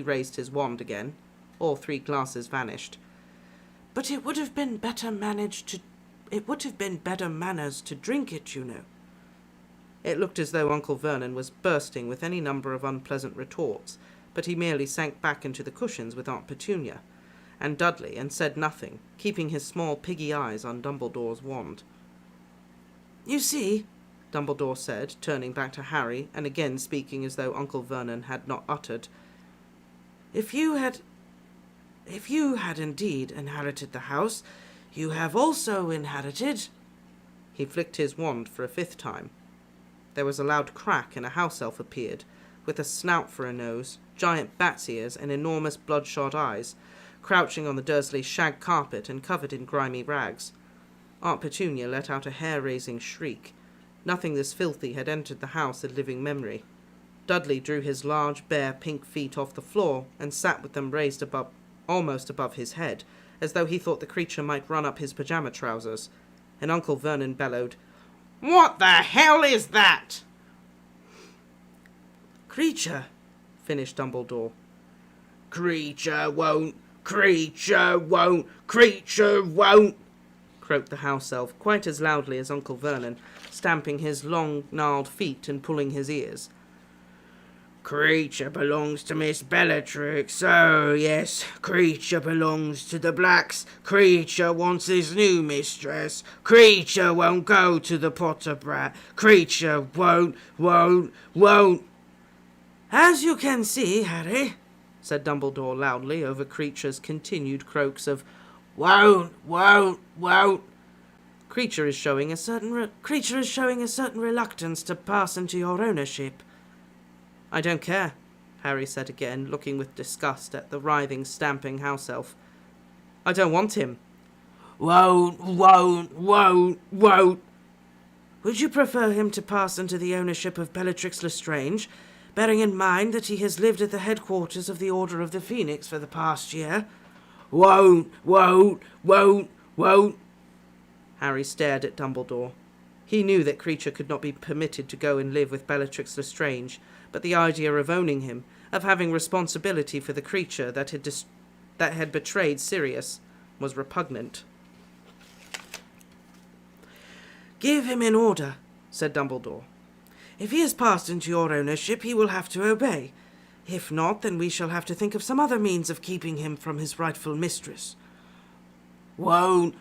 raised his wand again. All three glasses vanished. But it would have been better manners to drink it, you know. It looked as though Uncle Vernon was bursting with any number of unpleasant retorts, but he merely sank back into the cushions with Aunt Petunia and Dudley and said nothing, keeping his small piggy eyes on Dumbledore's wand. You see, Dumbledore said, turning back to Harry and again speaking as though Uncle Vernon had not uttered, If you had indeed inherited the house, you have also inherited... He flicked his wand for a fifth time. There was a loud crack and a house elf appeared, with a snout for a nose, giant bat's ears and enormous bloodshot eyes, crouching on the Dursley shag carpet and covered in grimy rags. Aunt Petunia let out a hair-raising shriek. Nothing this filthy had entered the house in living memory. Dudley drew his large, bare, pink feet off the floor and sat with them raised almost above his head, as though he thought the creature might run up his pyjama trousers. And Uncle Vernon bellowed, "What the hell is that?" "Kreacher," finished Dumbledore. "Kreacher won't, Kreacher won't, Kreacher won't," croaked the house elf, quite as loudly as Uncle Vernon, stamping his long, gnarled feet and pulling his ears. "Kreacher belongs to Miss Bellatrix. Oh, yes, Kreacher belongs to the Blacks. Kreacher wants his new mistress. Kreacher won't go to the Potter brat. Kreacher won't. "As you can see, Harry," said Dumbledore loudly over Kreacher's continued croaks of won't. Kreacher is showing a certain reluctance to pass into your ownership. "I don't care," Harry said again, looking with disgust at the writhing, stamping house elf. "I don't want him." Won't. Would you prefer him to pass into the ownership of Bellatrix Lestrange, bearing in mind that he has lived at the headquarters of the Order of the Phoenix for the past year?" Won't. Harry stared at Dumbledore. He knew that Kreacher could not be permitted to go and live with Bellatrix Lestrange, but the idea of owning him, of having responsibility for the creature that had betrayed Sirius, was repugnant. "Give him an order," said Dumbledore. "If he has passed into your ownership, he will have to obey. If not, then we shall have to think of some other means of keeping him from his rightful mistress." Won't.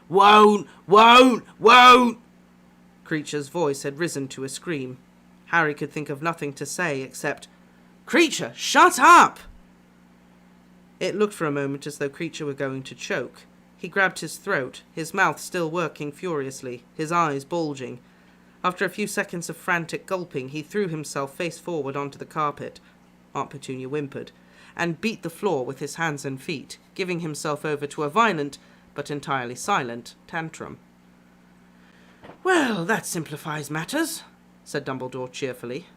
Kreacher's voice had risen to a scream. Harry could think of nothing to say except, "Kreacher, shut up!" It looked for a moment as though Kreacher were going to choke. He grabbed his throat, his mouth still working furiously, his eyes bulging. After a few seconds of frantic gulping, he threw himself face forward onto the carpet, Aunt Petunia whimpered, and beat the floor with his hands and feet, giving himself over to a violent, but entirely silent, tantrum. "Well, that simplifies matters," said Dumbledore cheerfully.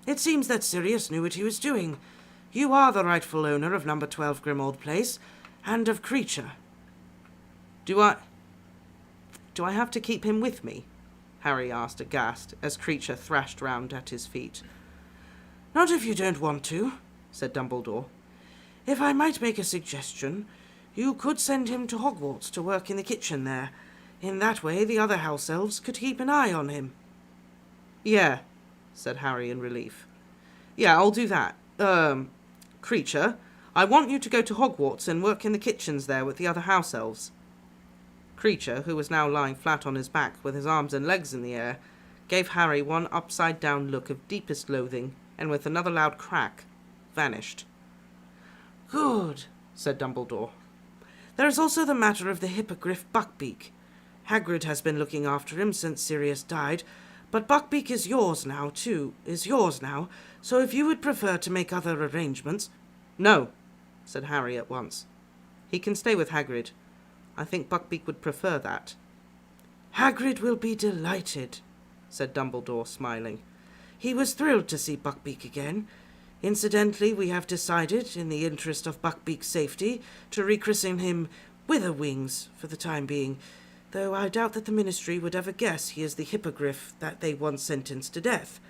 "It seems that Sirius knew what he was doing. You are the rightful owner of number 12 Grimmauld Place, and of Kreacher." Do I have to keep him with me?" Harry asked aghast, as Kreacher thrashed round at his feet. "Not if you don't want to," said Dumbledore. "If I might make a suggestion, you could send him to Hogwarts to work in the kitchen there. In that way the other house elves could keep an eye on him." "Yeah," said Harry in relief. "Yeah, I'll do that. Kreacher, I want you to go to Hogwarts and work in the kitchens there with the other house elves." Kreacher, who was now lying flat on his back with his arms and legs in the air, gave Harry one upside-down look of deepest loathing, and with another loud crack, vanished. "Good," said Dumbledore. "There is also the matter of the hippogriff Buckbeak. Hagrid has been looking after him since Sirius died, but Buckbeak is yours now, so if you would prefer to make other arrangements—" "No," said Harry at once. "He can stay with Hagrid. I think Buckbeak would prefer that." "Hagrid will be delighted," said Dumbledore, smiling. "He was thrilled to see Buckbeak again. Incidentally, we have decided, in the interest of Buckbeak's safety, to rechristen him Witherwings for the time being, though I doubt that the Ministry would ever guess he is the hippogriff that they once sentenced to death.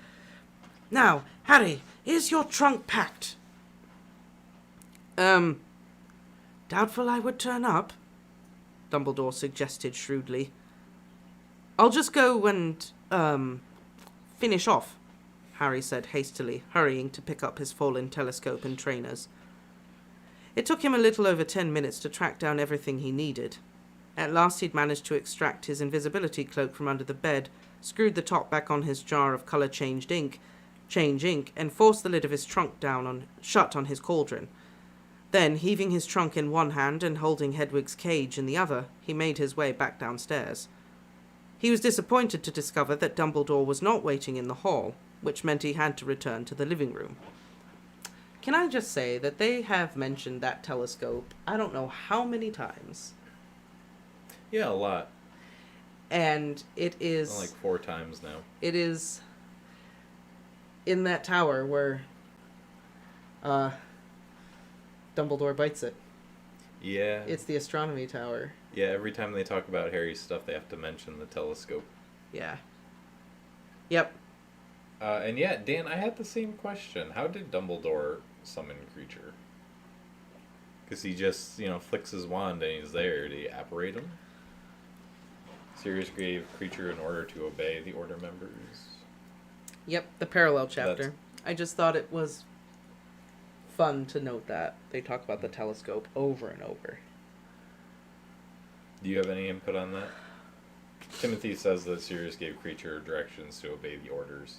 Now, Harry, is your trunk packed?" "Doubtful I would turn up," Dumbledore suggested shrewdly. "I'll just go and, finish off," Harry said hastily, hurrying to pick up his fallen telescope and trainers. It took him a little over 10 minutes to track down everything he needed. At last he'd managed to extract his invisibility cloak from under the bed, screwed the top back on his jar of colour-change ink, and forced the lid of his trunk shut on his cauldron. Then, heaving his trunk in one hand and holding Hedwig's cage in the other, he made his way back downstairs. He was disappointed to discover that Dumbledore was not waiting in the hall, which meant he had to return to the living room. Can I just say that they have mentioned that telescope I don't know how many times. Yeah, a lot. And it is... Like 4 times now. It is in that tower where Dumbledore bites it. Yeah. It's the astronomy tower. Yeah, every time they talk about Harry's stuff, they have to mention the telescope. Yeah. Yep. And yeah, Dan, I had the same question. How did Dumbledore summon Kreacher? Because he just, flicks his wand and he's there. Did he apparate him? Sirius gave Kreacher an order to obey the Order members. Yep, the parallel chapter. I just thought it was fun to note that. They talk about the telescope over and over. Do you have any input on that? Timothy says that Sirius gave Kreacher directions to obey the orders.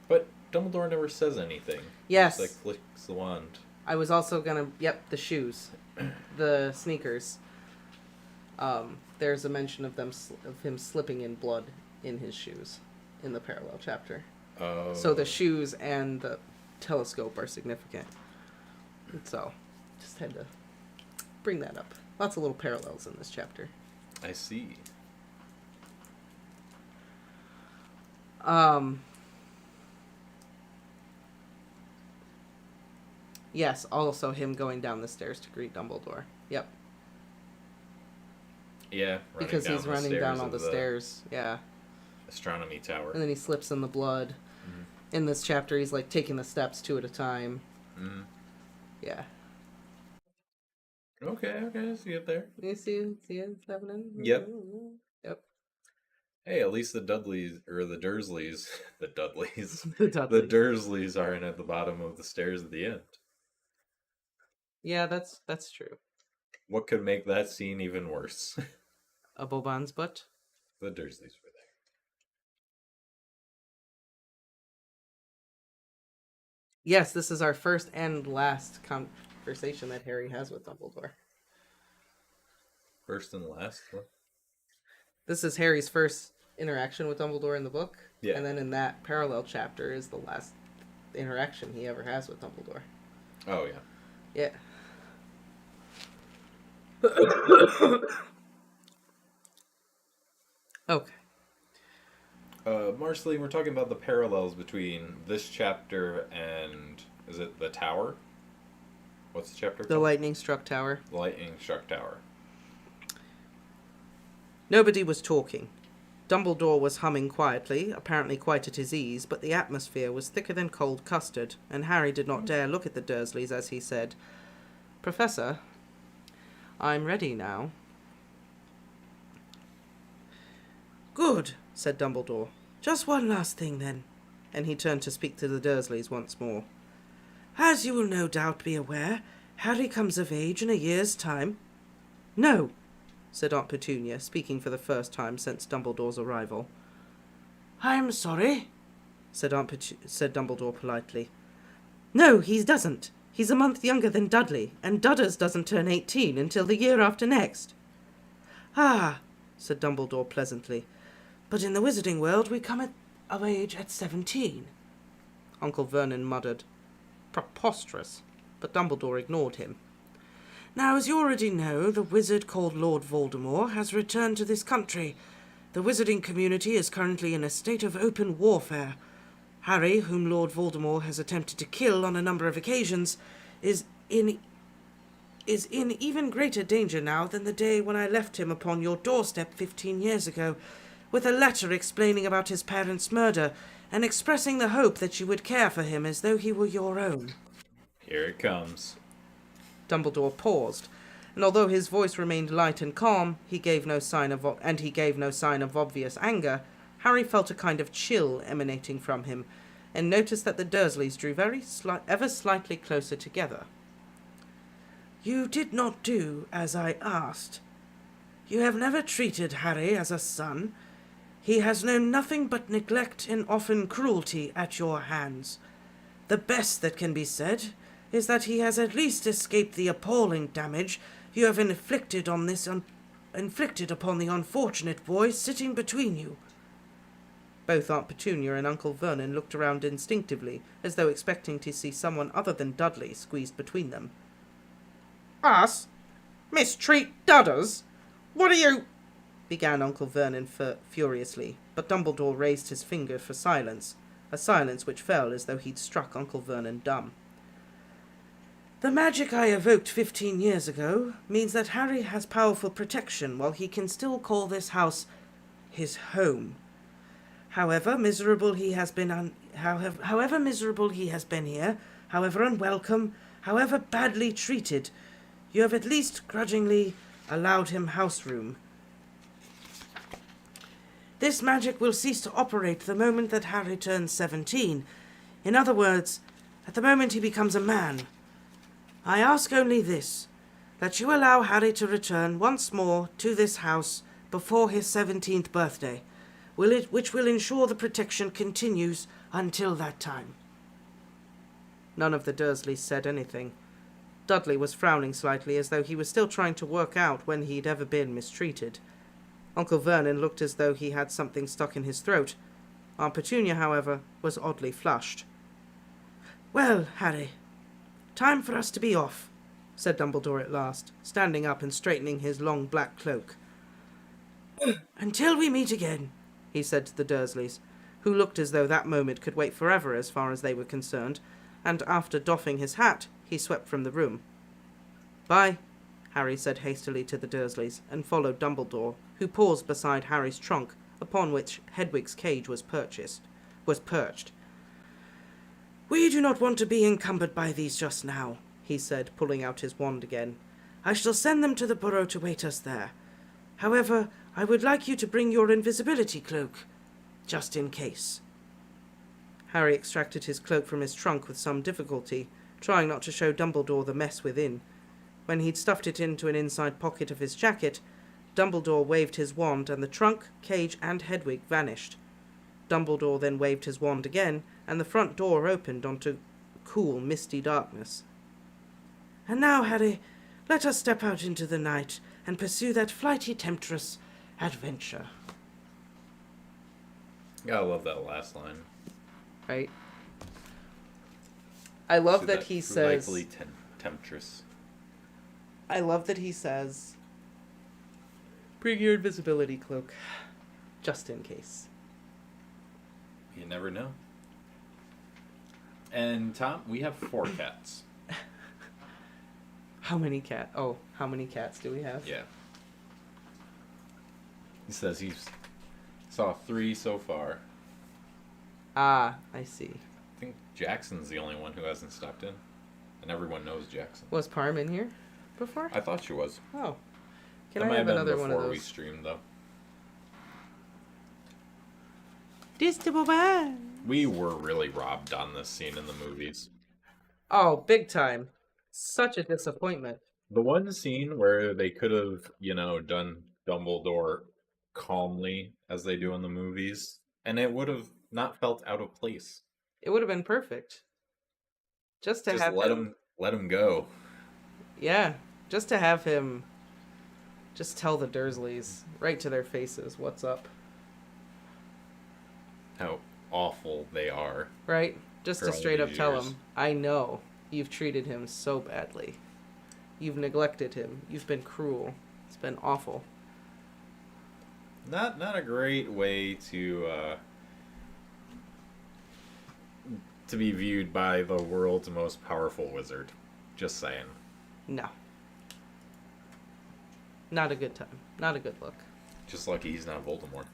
But Dumbledore never says anything. Yes. He just, flicks the wand. I was also gonna... Yep, the shoes. The sneakers. There's a mention of him slipping in blood in his shoes in the parallel chapter. Oh. So the shoes and the telescope are significant. So, just had to bring that up. Lots of little parallels in this chapter. I see. Yes, also him going down the stairs to greet Dumbledore. Yep. Yeah, because he's running down all the stairs. Yeah. Astronomy tower. And then he slips in the blood. Mm-hmm. In this chapter, he's like taking the steps 2 at a time. Mm-hmm. Yeah. Okay, I see it there. You see it's happening? Yep. Yep. Hey, at least the Dudleys, or the Dursleys, the Dudleys, the Dursleys aren't at the bottom of the stairs at the end. Yeah, that's true. What could make that scene even worse? A Boban's butt? The Dursleys were there. Yes, this is our first and last conversation that Harry has with Dumbledore. First and last? What? This is Harry's first interaction with Dumbledore in the book. Yeah. And then in that parallel chapter is the last interaction he ever has with Dumbledore. Oh, yeah. Yeah. Okay. Marceline, we're talking about the parallels between this chapter and, is it the tower? What's the chapter called? The Lightning Struck Tower. The Lightning Struck Tower. Nobody was talking. Dumbledore was humming quietly, apparently quite at his ease, but the atmosphere was thicker than cold custard, and Harry did not dare look at the Dursleys as he said, "Professor, I'm ready now." "Good," said Dumbledore. "Just one last thing, then." And he turned to speak to the Dursleys once more. "As you will no doubt be aware, Harry comes of age in a year's time." "No," said Aunt Petunia, speaking for the first time since Dumbledore's arrival. "I'm sorry," said Dumbledore politely. "No, he doesn't. He's a month younger than Dudley, and Dudders doesn't turn 18 until the year after next." "Ah," said Dumbledore pleasantly. "But in the wizarding world we come of age at 17. Uncle Vernon muttered, "Preposterous," but Dumbledore ignored him. "Now, as you already know, the wizard called Lord Voldemort has returned to this country. The wizarding community is currently in a state of open warfare. Harry, whom Lord Voldemort has attempted to kill on a number of occasions, is in even greater danger now than the day when I left him upon your doorstep 15 years ago, with a letter explaining about his parents' murder and expressing the hope that you would care for him as though he were your own." Here it comes. Dumbledore paused, and although his voice remained light and calm, he gave no sign of obvious anger. Harry felt a kind of chill emanating from him, and noticed that the Dursleys drew ever slightly closer together. "You did not do as I asked. You have never treated Harry as a son. He has known nothing but neglect and often cruelty at your hands. The best that can be said is that he has at least escaped the appalling damage you have inflicted upon the unfortunate boy sitting between you." Both Aunt Petunia and Uncle Vernon looked around instinctively, as though expecting to see someone other than Dudley squeezed between them. "Us? Mistreat Dudders? What are you..." began Uncle Vernon furiously, but Dumbledore raised his finger for silence, a silence which fell as though he'd struck Uncle Vernon dumb. The magic I evoked 15 years ago means that Harry has powerful protection while he can still call this house his home. However miserable he has been here, however unwelcome, however badly treated, you have at least grudgingly allowed him house room. This magic will cease to operate the moment that Harry turns 17. In other words, at the moment he becomes a man. I ask only this, that you allow Harry to return once more to this house before his 17th birthday, which will ensure the protection continues until that time. None of the Dursleys said anything. Dudley was frowning slightly, as though he was still trying to work out when he'd ever been mistreated. Uncle Vernon looked as though he had something stuck in his throat. Aunt Petunia, however, was oddly flushed. "Well, Harry, time for us to be off," said Dumbledore at last, standing up and straightening his long black cloak. "Until we meet again," he said to the Dursleys, who looked as though that moment could wait forever as far as they were concerned, and after doffing his hat, he swept from the room. "Bye," Harry said hastily to the Dursleys, and followed Dumbledore, who paused beside Harry's trunk, upon which Hedwig's cage was perched. "We do not want to be encumbered by these just now," he said, pulling out his wand again. "I shall send them to the burrow to wait us there. However, I would like you to bring your invisibility cloak, just in case." Harry extracted his cloak from his trunk with some difficulty, trying not to show Dumbledore the mess within. When he'd stuffed it into an inside pocket of his jacket, Dumbledore waved his wand, and the trunk, cage, and Hedwig vanished. Dumbledore then waved his wand again, and the front door opened onto cool, misty darkness. "And now, Harry, let us step out into the night and pursue that flighty temptress adventure." Gotta love that last line. Right? I love that he says... Delightfully temptress. I love that he says, "Bring your invisibility cloak, just in case." You never know. And Tom, we have 4 cats. How many cats do we have? Yeah. He says he saw 3 so far. Ah, I see. I think Jackson's the only one who hasn't stepped in. And everyone knows Jackson. Was Parm in here before? I thought she was. Oh. Can That I might have been another one of before we those? streamed, though. We were really robbed on this scene in the movies. Oh, big time. Such a disappointment. The one scene where they could have, done Dumbledore calmly as they do in the movies, and it would have not felt out of place. It would have been perfect. Just let him go. Yeah, just to have him just tell the Dursleys right to their faces what's up. How awful they are. Right? Just For to all straight up these tell years. him, "I know you've treated him so badly. You've neglected him. You've been cruel. It's been awful." Not a great way to be viewed by the world's most powerful wizard. Just saying. No. Not a good time. Not a good look. Just lucky he's not Voldemort.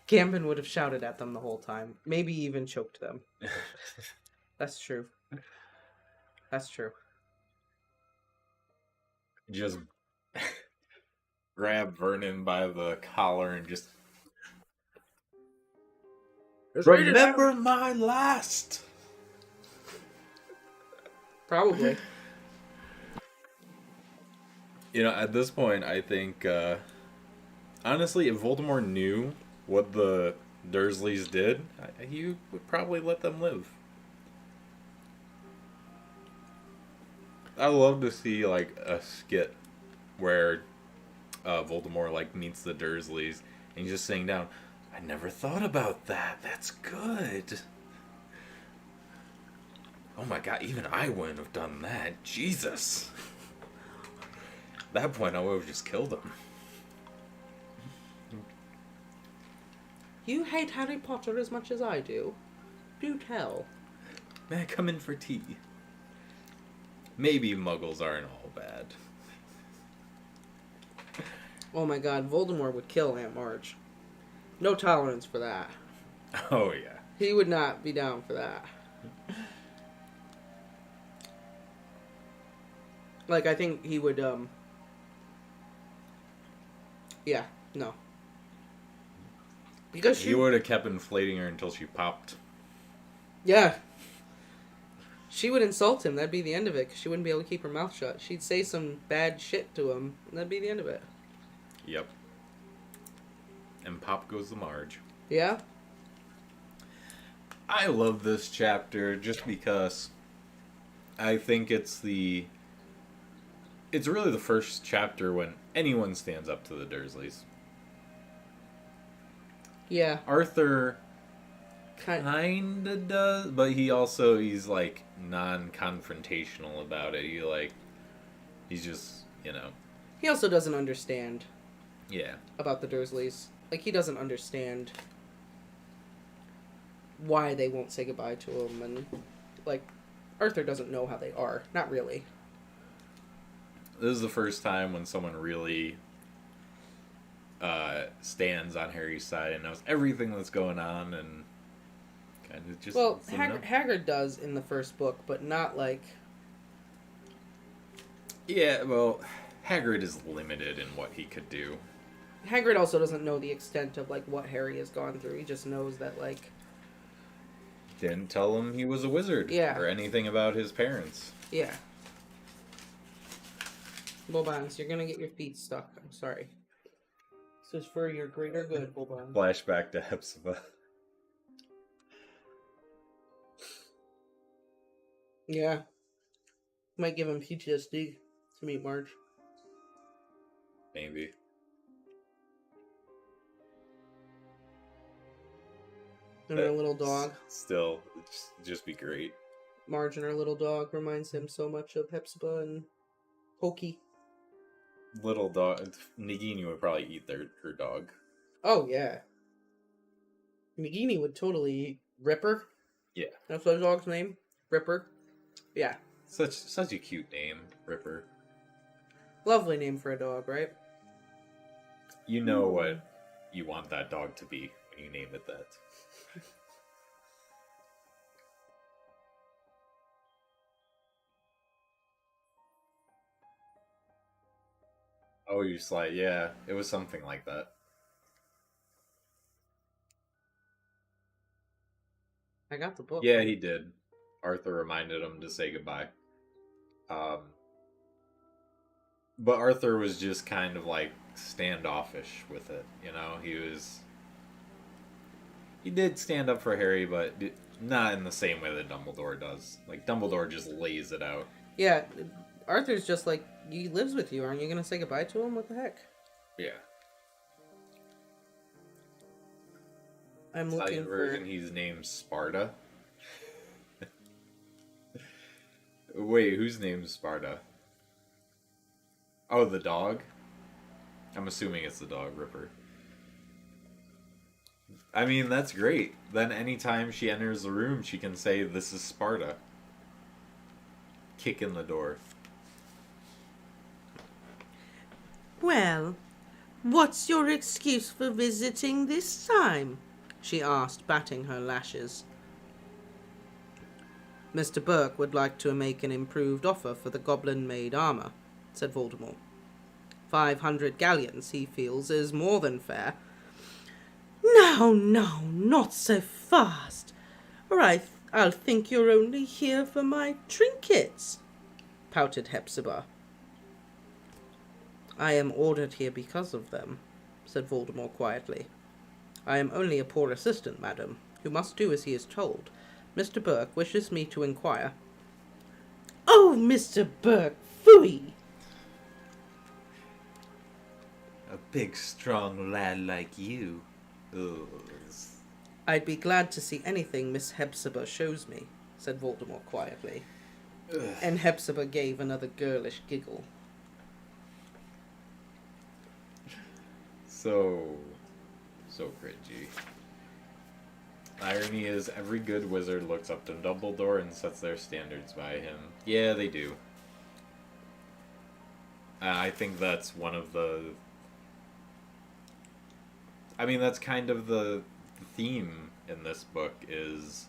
Gambon would have shouted at them the whole time. Maybe even choked them. That's true. That's true. Just grab Vernon by the collar and just... Remember my last! Probably. At this point, I think, honestly, if Voldemort knew what the Dursleys did, he would probably let them live. I love to see, a skit where Voldemort, meets the Dursleys, and he's just sitting down. I never thought about that. That's good. Oh my god, even I wouldn't have done that. Jesus. At that point, I would have just killed him. You hate Harry Potter as much as I do. Do tell. May I come in for tea? Maybe muggles aren't all bad. Oh my god, Voldemort would kill Aunt Marge. No tolerance for that. Oh, yeah. He would not be down for that. Like, I think he would, yeah, no. Because He would have kept inflating her until she popped. Yeah. She would insult him, that'd be the end of it, because she wouldn't be able to keep her mouth shut. She'd say some bad shit to him, and that'd be the end of it. Yep. And pop goes the Marge. Yeah? I love this chapter just because I think it's really the first chapter when anyone stands up to the Dursleys. Yeah. Arthur Kinda does, but he's like non-confrontational about it. He's just, He also doesn't understand yeah. about the Dursleys. Like, he doesn't understand why they won't say goodbye to him, and, like, Arthur doesn't know how they are. Not really. This is the first time when someone really stands on Harry's side and knows everything that's going on and kind of just... Well, Hagrid does in the first book, but not, like... Yeah, well, Hagrid is limited in what he could do. Hagrid also doesn't know the extent of, like, what Harry has gone through. He just knows that, like... Didn't tell him he was a wizard. Yeah. Or anything about his parents. Yeah. Bobans, you're gonna get your feet stuck. I'm sorry. This is for your greater good, Boban. Flashback to Hepzibah. Yeah. Might give him PTSD to meet Marge. Maybe. And her little dog. Still, just be great. Marge and her little dog reminds him so much of Hepzibah and Pokey. Little dog. Nagini would probably eat her dog. Oh, yeah. Nagini would totally eat Ripper. Yeah. That's the dog's name? Ripper. Yeah. Such a cute name, Ripper. Lovely name for a dog, right? You know what you want that dog to be when you name it that. Oh, you're just like, yeah, it was something like that. I got the book. Yeah, he did. Arthur reminded him to say goodbye. But Arthur was just kind of like standoffish with it, He did stand up for Harry, but not in the same way that Dumbledore does. Like, Dumbledore just lays it out. Yeah, Arthur's just like, he lives with you. Aren't you going to say goodbye to him? What the heck? Yeah. I'm looking Italian for... version, he's named Sparta. Wait, whose name's Sparta? Oh, the dog? I'm assuming it's the dog, Ripper. I mean, that's great. Then anytime she enters the room, she can say, "This is Sparta." Kick in the door. Well, what's your excuse for visiting this time? She asked, batting her lashes. Mr. Burke would like to make an improved offer for the goblin-made armour, said Voldemort. 500 galleons, he feels, is more than fair. No, not so fast. Or I'll think you're only here for my trinkets, pouted Hepzibah. I am ordered here because of them, said Voldemort quietly. I am only a poor assistant, madam, who must do as he is told. Mr. Burke wishes me to inquire. Oh, Mr. Burke, phooey! A big, strong lad like you. Ugh. I'd be glad to see anything Miss Hepzibah shows me, said Voldemort quietly. Ugh. And Hepzibah gave another girlish giggle. So cringy. Irony is every good wizard looks up to Dumbledore and sets their standards by him. Yeah, they do. I think that's one of the... I mean, that's kind of the theme in this book is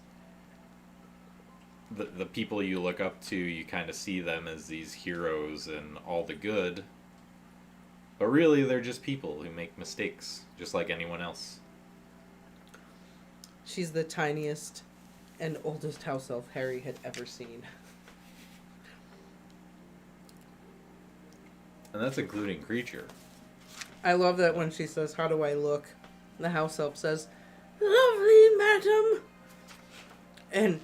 the people you look up to, you kind of see them as these heroes and all the good. But really, they're just people who make mistakes, just like anyone else. She's the tiniest and oldest house elf Harry had ever seen. And that's including Kreacher. I love that when she says, "How do I look?" The house elf says, "Lovely, madam." And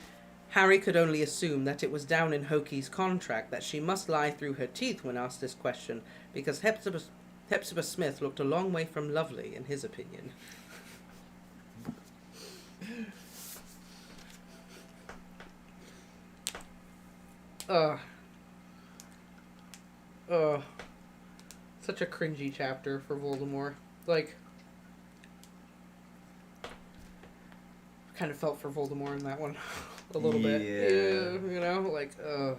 Harry could only assume that it was down in Hokey's contract that she must lie through her teeth when asked this question, because Hepzibah Smith looked a long way from lovely, in his opinion. Such a cringy chapter for Voldemort. Like, kind of felt for Voldemort in that one a little bit. Yeah, you know, like, ugh.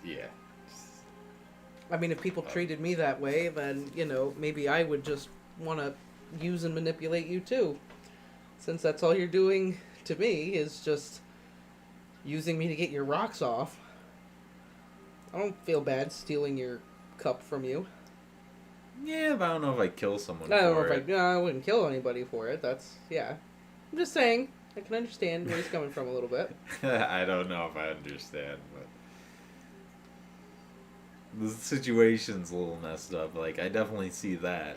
Yeah. I mean, if people treated me that way, then, you know, maybe I would just want to use and manipulate you too. Since that's all you're doing to me is just using me to get your rocks off. I don't feel bad stealing your cup from you. Yeah, but I don't know if I'd kill someone I don't for know it. if I wouldn't kill anybody for it. That's, yeah. I'm just saying, I can understand where he's coming from a little bit. I don't know if I understand, but the situation's a little messed up. Like, I definitely see that.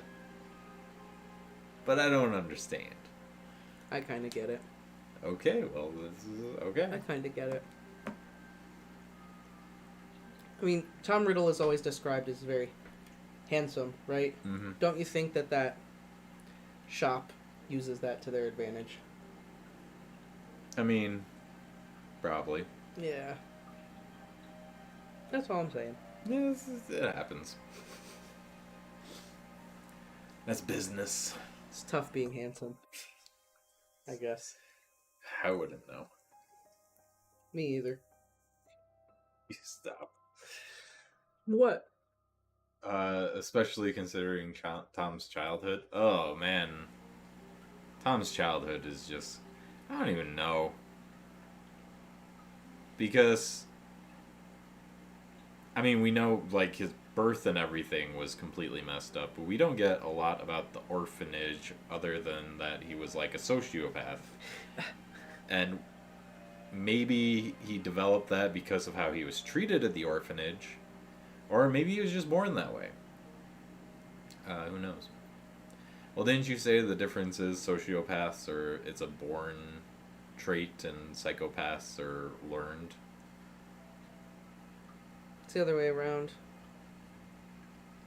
But I don't understand. I kind of get it. Okay, well, this is okay. I kind of get it. I mean, Tom Riddle is always described as very handsome, right? Mm-hmm. Don't you think that shop uses that to their advantage? I mean, probably. Yeah. That's all I'm saying. Yeah, it happens. That's business. It's tough being handsome, I guess. I wouldn't know. Me either. You stop. What? Especially considering Tom's childhood. Oh, man. Tom's childhood is just... I don't even know. Because... I mean, we know, like, his birth and everything was completely messed up, but we don't get a lot about the orphanage other than that he was, like, a sociopath. And maybe he developed that because of how he was treated at the orphanage, or maybe he was just born that way. Who knows? Well, didn't you say the difference is sociopaths are, it's a born trait and psychopaths are learned? It's the other way around.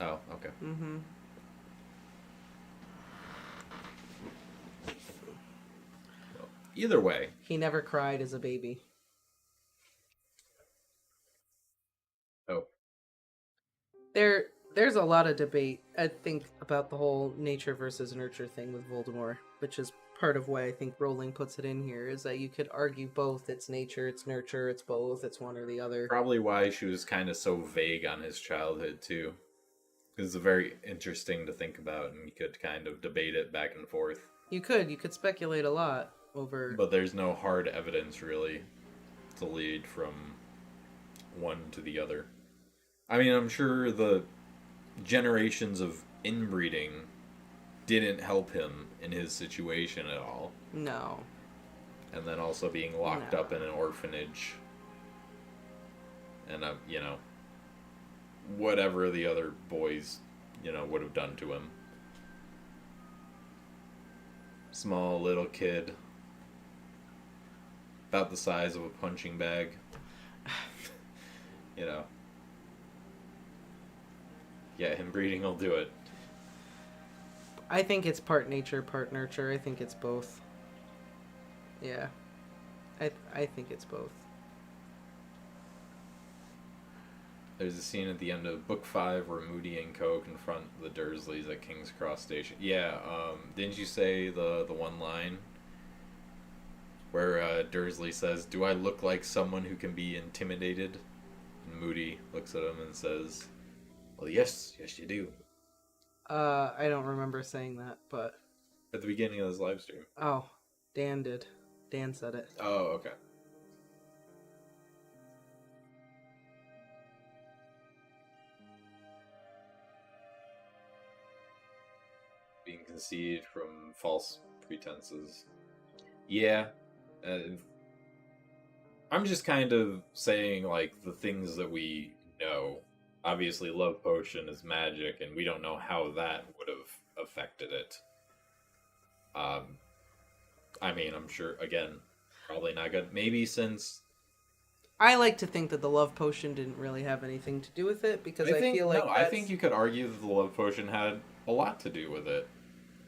Oh, okay. Mm-hmm. Well, either way. He never cried as a baby. Oh. There's a lot of debate, I think, about the whole nature versus nurture thing with Voldemort, which is part of why I think Rowling puts it in here, is that you could argue both. It's nature, it's nurture, it's both, it's one or the other. Probably why she was kind of so vague on his childhood, too. It's very interesting to think about, and you could kind of debate it back and forth. You could speculate a lot over... But there's no hard evidence, really, to lead from one to the other. I mean, I'm sure the generations of inbreeding didn't help him in his situation at all. No. And then also being locked up in an orphanage. And, you know, whatever the other boys, you know, would have done to him. Small little kid. About the size of a punching bag. You know. Yeah, inbreeding will do it. I think it's part nature, part nurture. I think it's both. Yeah. I think it's both. There's a scene at the end of book 5 where Moody and Co. confront the Dursleys at King's Cross Station. Yeah, didn't you say the one line where Dursley says, "Do I look like someone who can be intimidated?" And Moody looks at him and says, "Well, yes, you do." I don't remember saying that, but... At the beginning of this live stream. Oh, Dan did. Dan said it. Oh, okay. Being conceived from false pretenses. Yeah. I'm just kind of saying, like, the things that we know. Obviously, love potion is magic, and we don't know how that would have affected it. I mean, I'm sure, again, probably not good. Maybe since... I like to think that the love potion didn't really have anything to do with it, because I feel like I think you could argue that the love potion had a lot to do with it.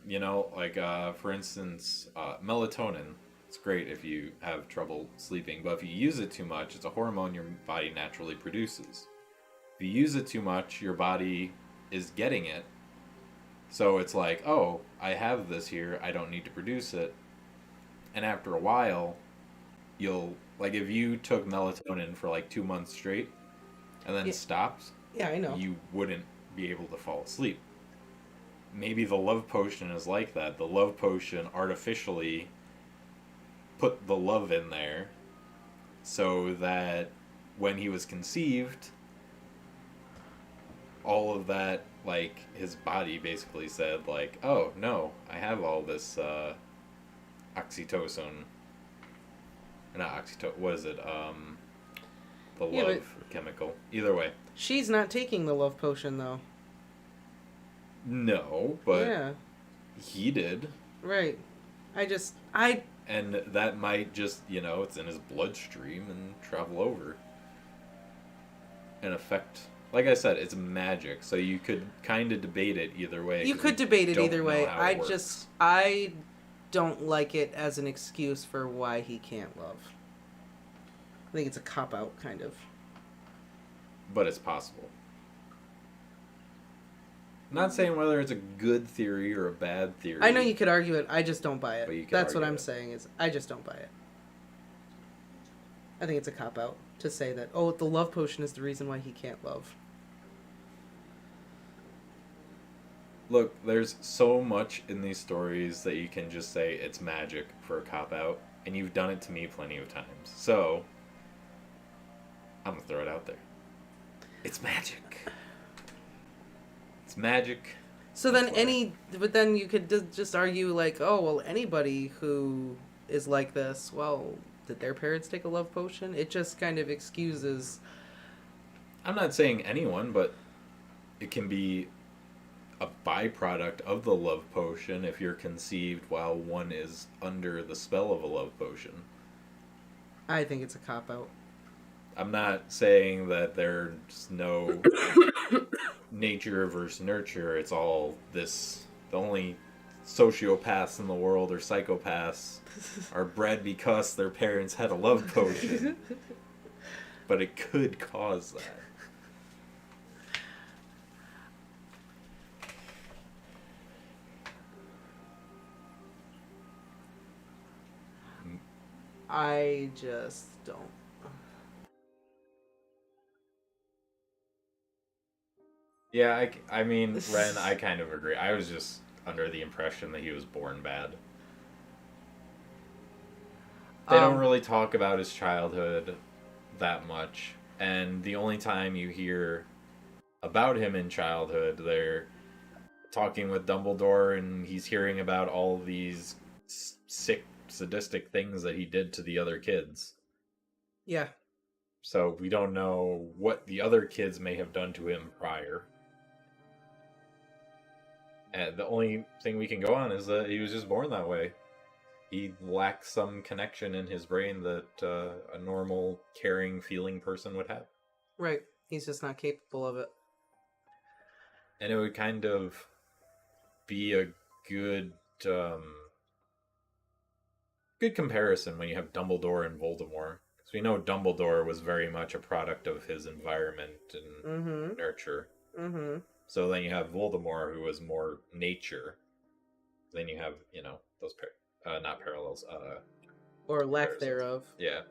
You know, like, for instance, melatonin. It's great if you have trouble sleeping, but if you use it too much, it's a hormone your body naturally produces. If you use it too much, your body is getting it. So it's like, oh, I have this here, I don't need to produce it. And after a while, you'll, like, if you took melatonin for like 2 months straight and then stopped, yeah, I know, you wouldn't be able to fall asleep. Maybe the love potion is like that. The love potion artificially put the love in there so that when he was conceived, all of that, like, his body basically said, like, oh, no, I have all this oxytocin. Not oxytocin, what is it? The love chemical. Either way. She's not taking the love potion, though. No, but he did. Right. And that might just, you know, it's in his bloodstream and travel over. And affect... Like I said, it's magic, so you could kind of debate it either way. You could debate it either way. I don't like it as an excuse for why he can't love. I think it's a cop-out, kind of. But it's possible. I'm not saying whether it's a good theory or a bad theory. I know you could argue it, I just don't buy it. But you could That's what argue I'm it. saying, is I just don't buy it. I think it's a cop-out to say that, oh, the love potion is the reason why he can't love. Look, there's so much in these stories that you can just say it's magic for a cop-out, and you've done it to me plenty of times. So, I'm gonna throw it out there. It's magic. It's magic. So then but then you could just argue, like, oh, well, anybody who is like this, well, did their parents take a love potion? It just kind of excuses... I'm not saying anyone, but it can be a byproduct of the love potion if you're conceived while one is under the spell of a love potion. I think it's a cop-out. I'm not saying that there's no nature versus nurture. It's all this... The only sociopaths in the world or psychopaths are bred because their parents had a love potion. But it could cause that. I just don't. Yeah, I mean, Ren, I kind of agree. I was just under the impression that he was born bad. They don't really talk about his childhood that much, and the only time you hear about him in childhood, they're talking with Dumbledore, and he's hearing about all these sick, sadistic things that he did to the other kids. Yeah. So we don't know what the other kids may have done to him prior. And the only thing we can go on is that he was just born that way. He lacks some connection in his brain that a normal, caring, feeling person would have. Right. He's just not capable of it. And it would kind of be a good good comparison when you have Dumbledore and Voldemort. So we know Dumbledore was very much a product of his environment and Mm-hmm. nurture. Mm-hmm. So then you have Voldemort, who was more nature. Then you have, those not parallels, Or lack comparisons. thereof. Yeah.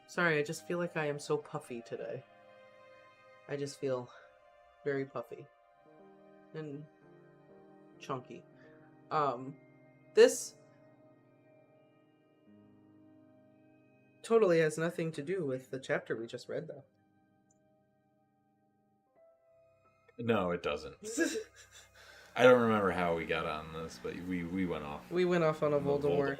Sorry, I just feel like I am so puffy today. I just feel very puffy. And chunky. This totally has nothing to do with the chapter we just read, though. No, it doesn't. I don't remember how we got on this, but we went off. We went off on a The Voldemort.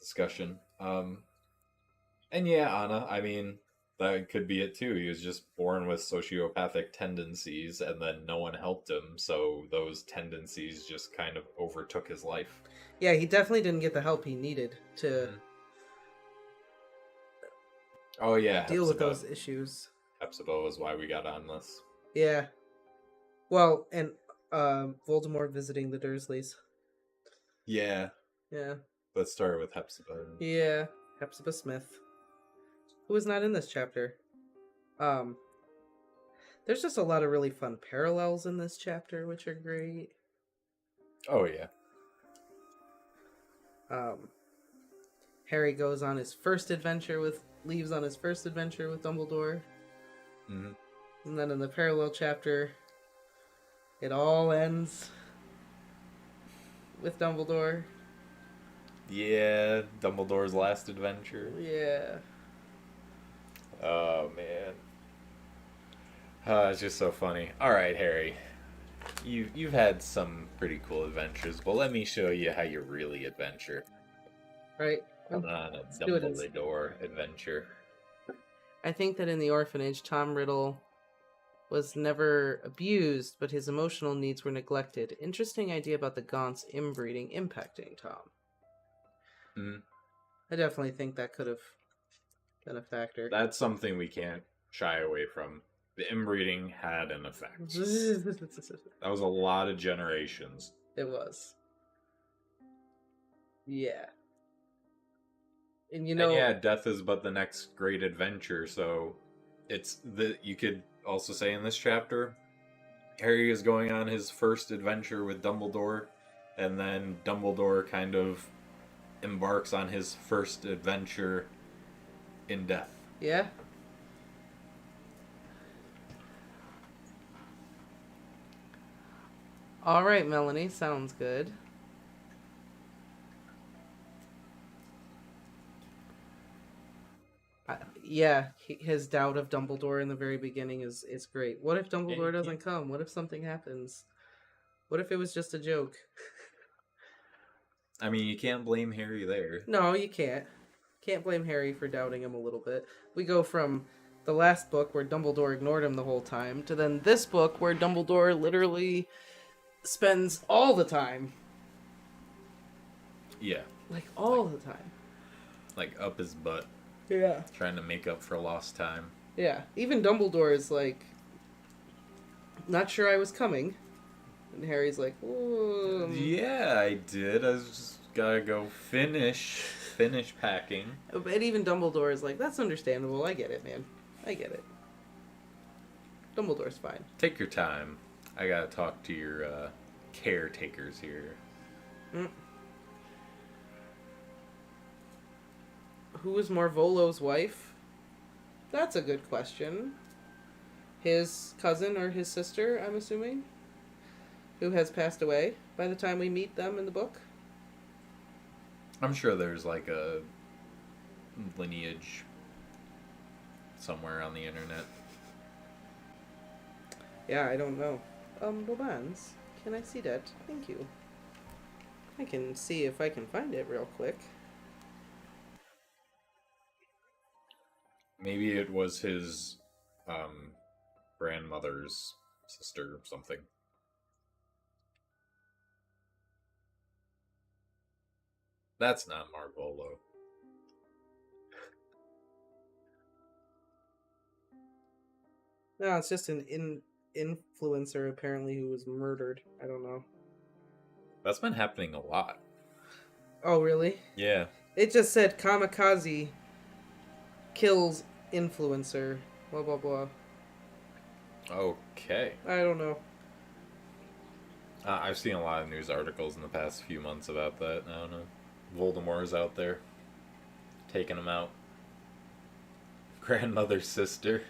discussion. And yeah, Anna, I mean, that could be it too. He was just born with sociopathic tendencies, and then no one helped him, so those tendencies just kind of overtook his life. Yeah, he definitely didn't get the help he needed to Mhm. Oh yeah, deal with those issues. Hepzibah was why we got on this. Yeah. Well, and Voldemort visiting the Dursleys. Yeah, Yeah. let's start with Hepzibah. Yeah. Hepzibah Smith, who is not in this chapter. There's just a lot of really fun parallels in this chapter, which are great. Oh yeah. Harry leaves on his first adventure with Dumbledore. Mm-hmm. And then in the parallel chapter, it all ends with Dumbledore. Yeah, Dumbledore's last adventure. Yeah. Oh man. It's just so funny. Alright, Harry. You've had some pretty cool adventures, but let me show you how you really adventure. Right? Come on, a do it Dumbledore adventure. I think that in the orphanage, Tom Riddle was never abused, but his emotional needs were neglected. Interesting idea about the Gaunts inbreeding impacting Tom. Mm. I definitely think that could have been a factor. That's something we can't shy away from. The inbreeding had an effect. That was a lot of generations. It was. Yeah. And And yeah, death is but the next great adventure, so you could also say in this chapter, Harry is going on his first adventure with Dumbledore, and then Dumbledore kind of embarks on his first adventure in death. Yeah. All right, Melanie, sounds good. His doubt of Dumbledore in the very beginning is great. What if Dumbledore doesn't come? What if something happens? What if it was just a joke? I mean, you can't blame Harry there. No, you can't. Can't blame Harry for doubting him a little bit. We go from the last book where Dumbledore ignored him the whole time to then this book where Dumbledore literally spends all the time. Yeah. Like, all the time. Like, up his butt. Yeah. Trying to make up for lost time. Yeah. Even Dumbledore is like, not sure I was coming. And Harry's like, ooh. Yeah, I did. I was just gotta go finish packing. And even Dumbledore is like, that's understandable. I get it, man. I get it. Dumbledore's fine. Take your time. I gotta talk to your caretakers here. Mm. Who was Marvolo's wife? That's a good question. His cousin or his sister, I'm assuming, who has passed away by the time we meet them in the book. I'm sure there's like a lineage somewhere on the internet. Yeah, I don't know. Bobans, can I see that? Thank you. I can see if I can find it real quick. Maybe it was his grandmother's sister or something. That's not Marvolo. No, it's just an influencer apparently who was murdered. I don't know. That's been happening a lot. Oh, really? Yeah. It just said kamikaze kills influencer. Blah, blah, blah. Okay. I don't know. I've seen a lot of news articles in the past few months about that. I don't know. Voldemort's out there. Taking him out. Grandmother's sister.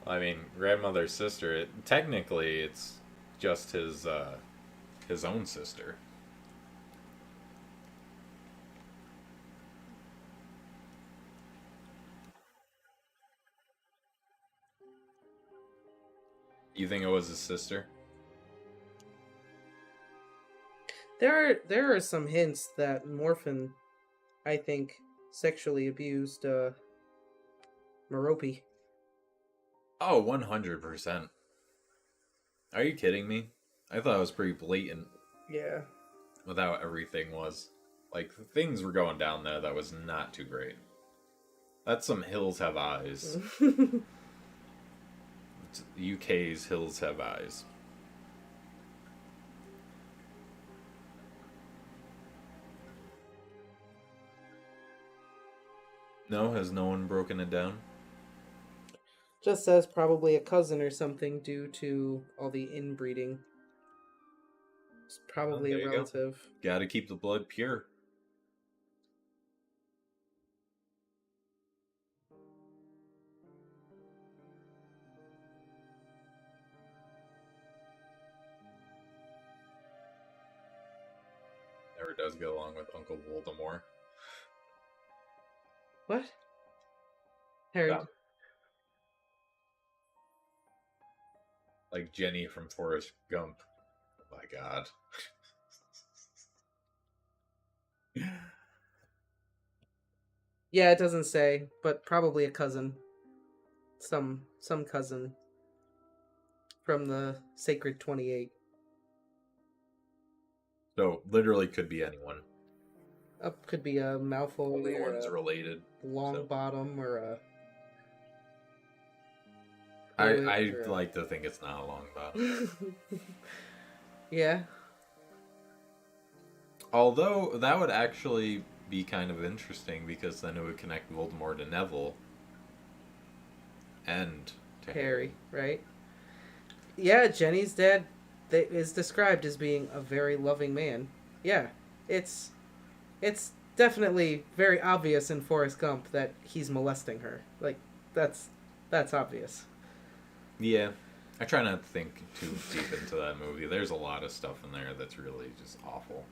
I mean, grandmother's sister, technically it's just his own sister. You think it was his sister? There are some hints that Morphin, I think, sexually abused Merope. Oh, 100%. Are you kidding me? I thought it was pretty blatant Yeah. with how everything was. Like, things were going down there that was not too great. That's some Hills Have Eyes. It's UK's Hills Have Eyes. No? Has no one broken it down? Just says probably a cousin or something due to all the inbreeding. It's probably there a you go. relative. Gotta keep the blood pure. Never does get along with Uncle Voldemort. What? Harry. Yeah. Like Jenny from Forrest Gump. Oh my god. Yeah, it doesn't say, but probably a cousin. Some cousin from the Sacred 28. So, literally could be anyone. Could be a Malfoy Only or one's a related. Longbottom or a... I'd like to think it's not a Longbottom. Yeah. Although, that would actually be kind of interesting because then it would connect Voldemort to Neville. And to Harry, right? Yeah, Jenny's dad is described as being a very loving man. Yeah, it's definitely very obvious in Forrest Gump that he's molesting her. Like, that's obvious. Yeah. I try not to think too deep into that movie. There's a lot of stuff in there that's really just awful.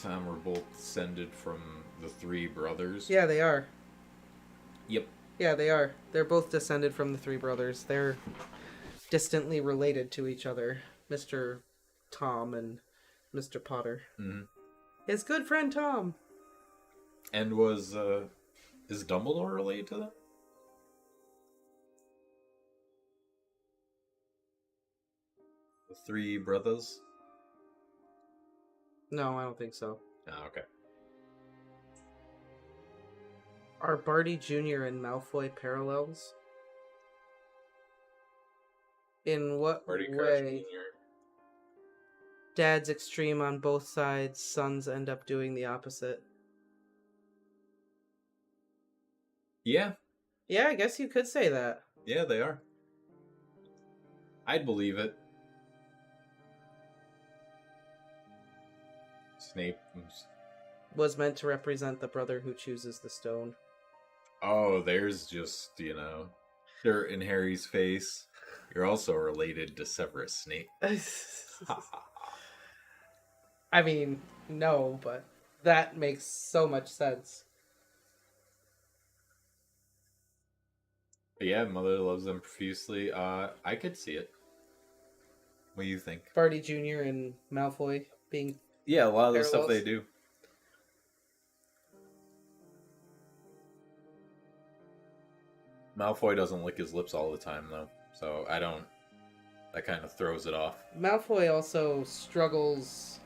We're both descended from the three brothers. Yeah, they are. Yep. Yeah, they are. They're both descended from the three brothers. They're distantly related to each other. Mr. Tom and Mr. Potter. Mm-hmm. His good friend Tom. And is Dumbledore related to them? The three brothers? No, I don't think so. Oh, okay. Are Barty Jr. and Malfoy parallels? In what Barty way? Crouch Jr. Dad's extreme on both sides, sons end up doing the opposite. Yeah. Yeah, I guess you could say that. Yeah, they are. I'd believe it. Snape. Was meant to represent the brother who chooses the stone. Oh, there's just, dirt in Harry's face. You're also related to Severus Snape. I mean, no, but that makes so much sense. But yeah, mother loves them profusely. I could see it. What do you think? Barty Jr. and Malfoy being... Yeah, a lot of the stuff parallels. they do. Malfoy doesn't lick his lips all the time, though. So I don't... That kind of throws it off. Malfoy also struggles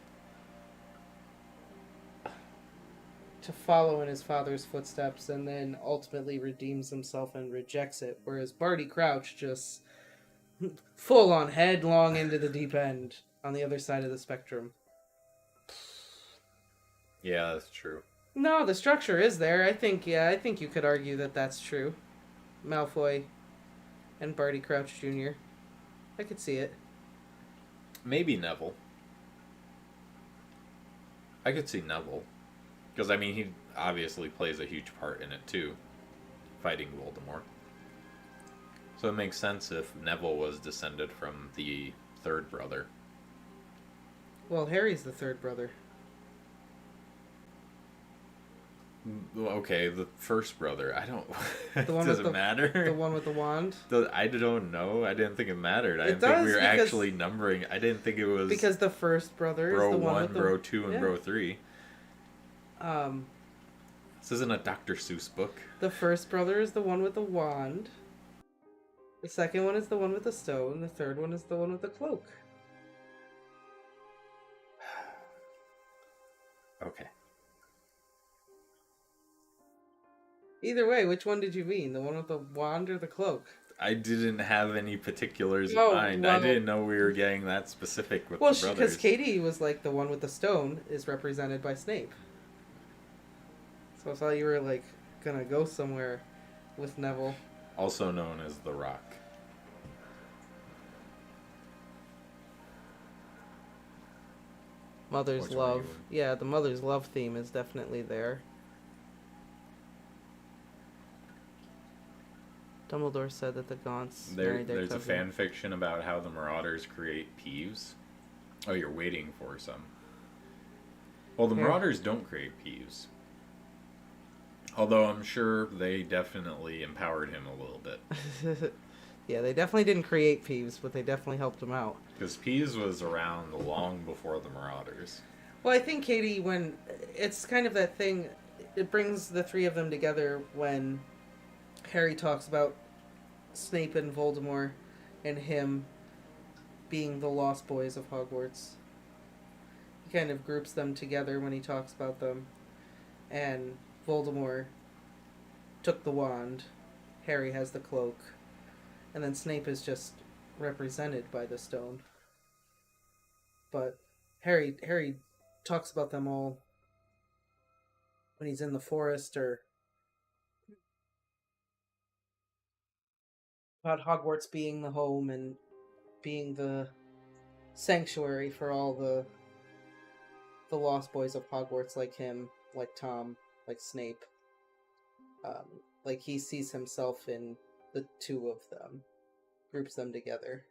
to follow in his father's footsteps and then ultimately redeems himself and rejects it, whereas Barty Crouch just full on headlong into the deep end on the other side of the spectrum. Yeah, that's true. No, the structure is there. I think you could argue that that's true. Malfoy and Barty Crouch Jr. I could see it. Maybe Neville. I could see Neville. Because, I mean, he obviously plays a huge part in it, too. Fighting Voldemort. So it makes sense if Neville was descended from the third brother. Well, Harry's the third brother. Okay, the first brother. I don't... The one Does with it matter? The one with the wand? I don't know. I didn't think it mattered. I It didn't think we does, were because- actually numbering. I didn't think it was... Because the first brother is Bro the one 1, with the... Bro 2, and yeah. Bro 3. Um, This isn't a Dr. Seuss book. the first brother is the one with the wand. The second one is the one with the stone. The third one is the one with the cloak. Okay. Either way, which one did you mean? The one with the wand or the cloak? I didn't have any particulars in Oh, mind. well- I didn't know we were getting that specific with Well, the brothers. because Katie was like the one with the stone is represented by Snape. So I thought you were like gonna go somewhere with Neville. Also known as The Rock. Mother's Which one are love. you Yeah, the mother's love theme is definitely there. Dumbledore said that the Gaunts married their There's a cousin. fan fiction about how the Marauders create peeves. Oh, you're waiting for some. Well, the Here. Marauders don't create peeves. Although I'm sure they definitely empowered him a little bit. Yeah, they definitely didn't create Peeves, but they definitely helped him out. Because Peeves was around long before the Marauders. Well, I think Katie, when it's kind of that thing, it brings the three of them together when Harry talks about Snape and Voldemort and him being the Lost Boys of Hogwarts. He kind of groups them together when he talks about them. And Voldemort took the wand, Harry has the cloak, and then Snape is just represented by the stone. But Harry talks about them all when he's in the forest, or about Hogwarts being the home and being the sanctuary for all the Lost Boys of Hogwarts, like him, like Tom, like Snape. Like he sees himself in the two of them, groups them together.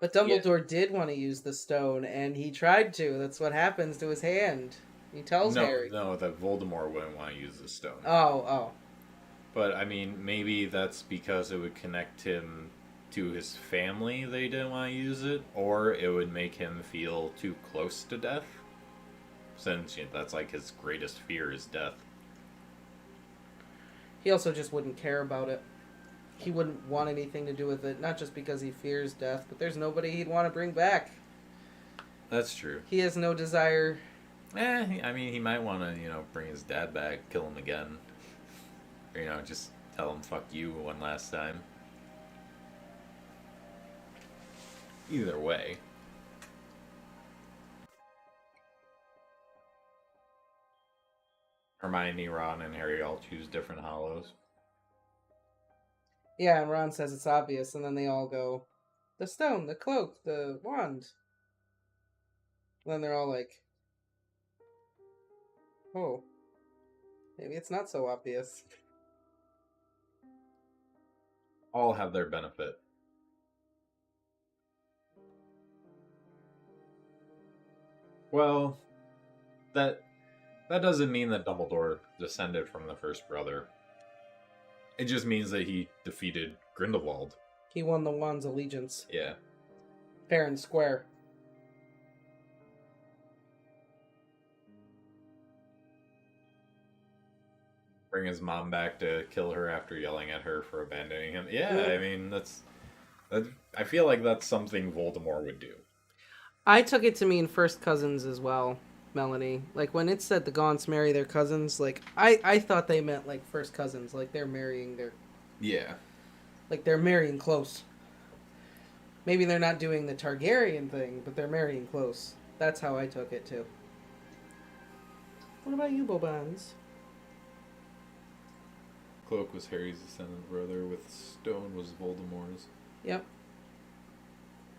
But Dumbledore did want to use the stone, and he tried to. That's what happens to his hand. He tells Harry. No, that Voldemort wouldn't want to use the stone. Oh. But, I mean, maybe that's because it would connect him to his family, they didn't want to use it, or it would make him feel too close to death, since that's like his greatest fear is death. He also just wouldn't care about it. He wouldn't want anything to do with it, not just because he fears death, but there's nobody he'd want to bring back. That's true. He has no desire. I mean, he might want to, bring his dad back, kill him again. Or, just tell him fuck you one last time. Either way. Hermione, Ron, and Harry all choose different hollows. Yeah, and Ron says it's obvious, and then they all go, the stone, the cloak, the wand. And then they're all like, oh, maybe it's not so obvious. All have their benefit. Well, that doesn't mean that Dumbledore descended from the first brother. It just means that he defeated Grindelwald. He won the wand's allegiance. Yeah. Fair and square. Bring his mom back to kill her after yelling at her for abandoning him. Yeah, Yeah. I mean, I feel like that's something Voldemort would do. I took it to mean first cousins as well, Melanie. Like, when it said the Gaunts marry their cousins, like, I thought they meant, like, first cousins. Like, they're marrying their... Yeah. Like, they're marrying close. Maybe they're not doing the Targaryen thing, but they're marrying close. That's how I took it, too. What about you, Bobans? Cloak was Harry's descendant brother, with Stone was Voldemort's. Yep.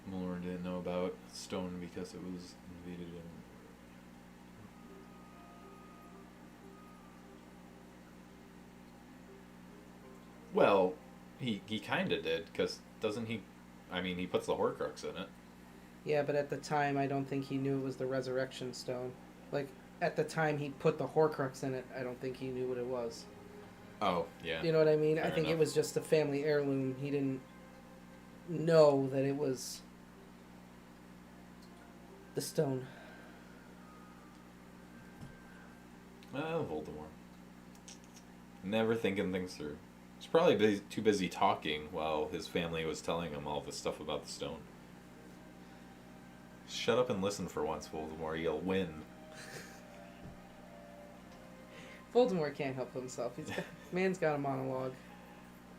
Malorn didn't know about Stone because it was invaded in... Well, he kind of did, because doesn't he... I mean, he puts the Horcrux in it. Yeah, but at the time, I don't think he knew it was the Resurrection Stone. Like, at the time he put the Horcrux in it, I don't think he knew what it was. Oh, yeah. You know what I mean? Fair I think enough. it was just a family heirloom. He didn't know that it was the stone. Voldemort. Never thinking things through. He's probably too busy talking while his family was telling him all this stuff about the stone. Shut up and listen for once, Voldemort. You'll win. Voldemort can't help himself. Man's got a monologue.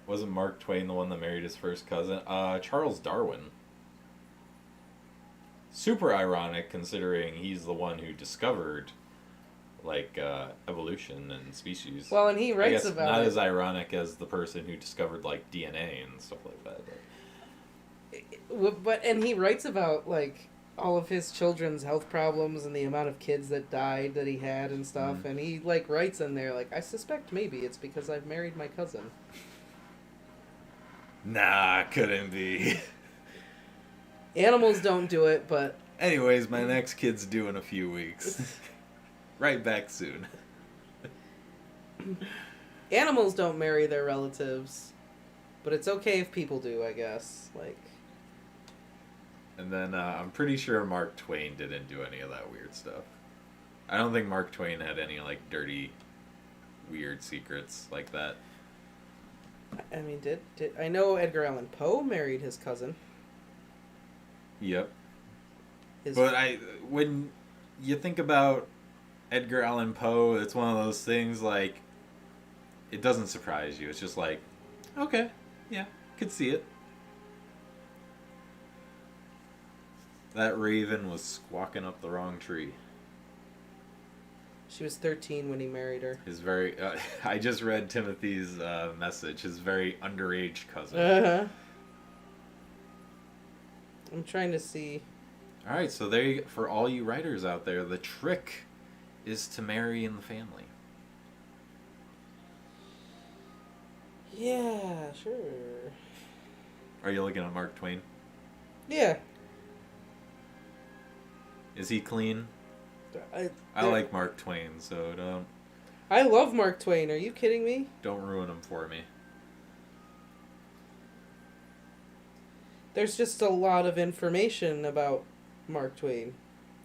Wasn't Mark Twain the one that married his first cousin? Charles Darwin. Super ironic, considering he's the one who discovered, like, evolution and species. Well, and he I writes guess about not it. as ironic as the person who discovered, like, DNA and stuff like that. And he writes about, like, all of his children's health problems and the amount of kids that died that he had and stuff. And he, like, writes in there, like, I suspect maybe it's because I've married my cousin. Nah, couldn't be. Animals don't do it, but... Anyways, my next kid's due in a few weeks. Right back soon. Animals don't marry their relatives. But it's okay if people do, I guess. Like... And then I'm pretty sure Mark Twain didn't do any of that weird stuff. I don't think Mark Twain had any, like, dirty, weird secrets like that. I mean, did I know Edgar Allan Poe married his cousin. Yep. His... But when you think about Edgar Allan Poe, it's one of those things, like, it doesn't surprise you. It's just like, okay, yeah, could see it. That raven was squawking up the wrong tree. She was 13 when he married her. His very... I just read Timothy's message. His very underage cousin. Uh-huh. I'm trying to see... Alright, so there you, for all you writers out there, the trick is to marry in the family. Yeah, sure. Are you looking at Mark Twain? Yeah. Is he clean? I like Mark Twain, so I love Mark Twain. Are you kidding me? don't ruin him for me. There's just a lot of information about Mark Twain.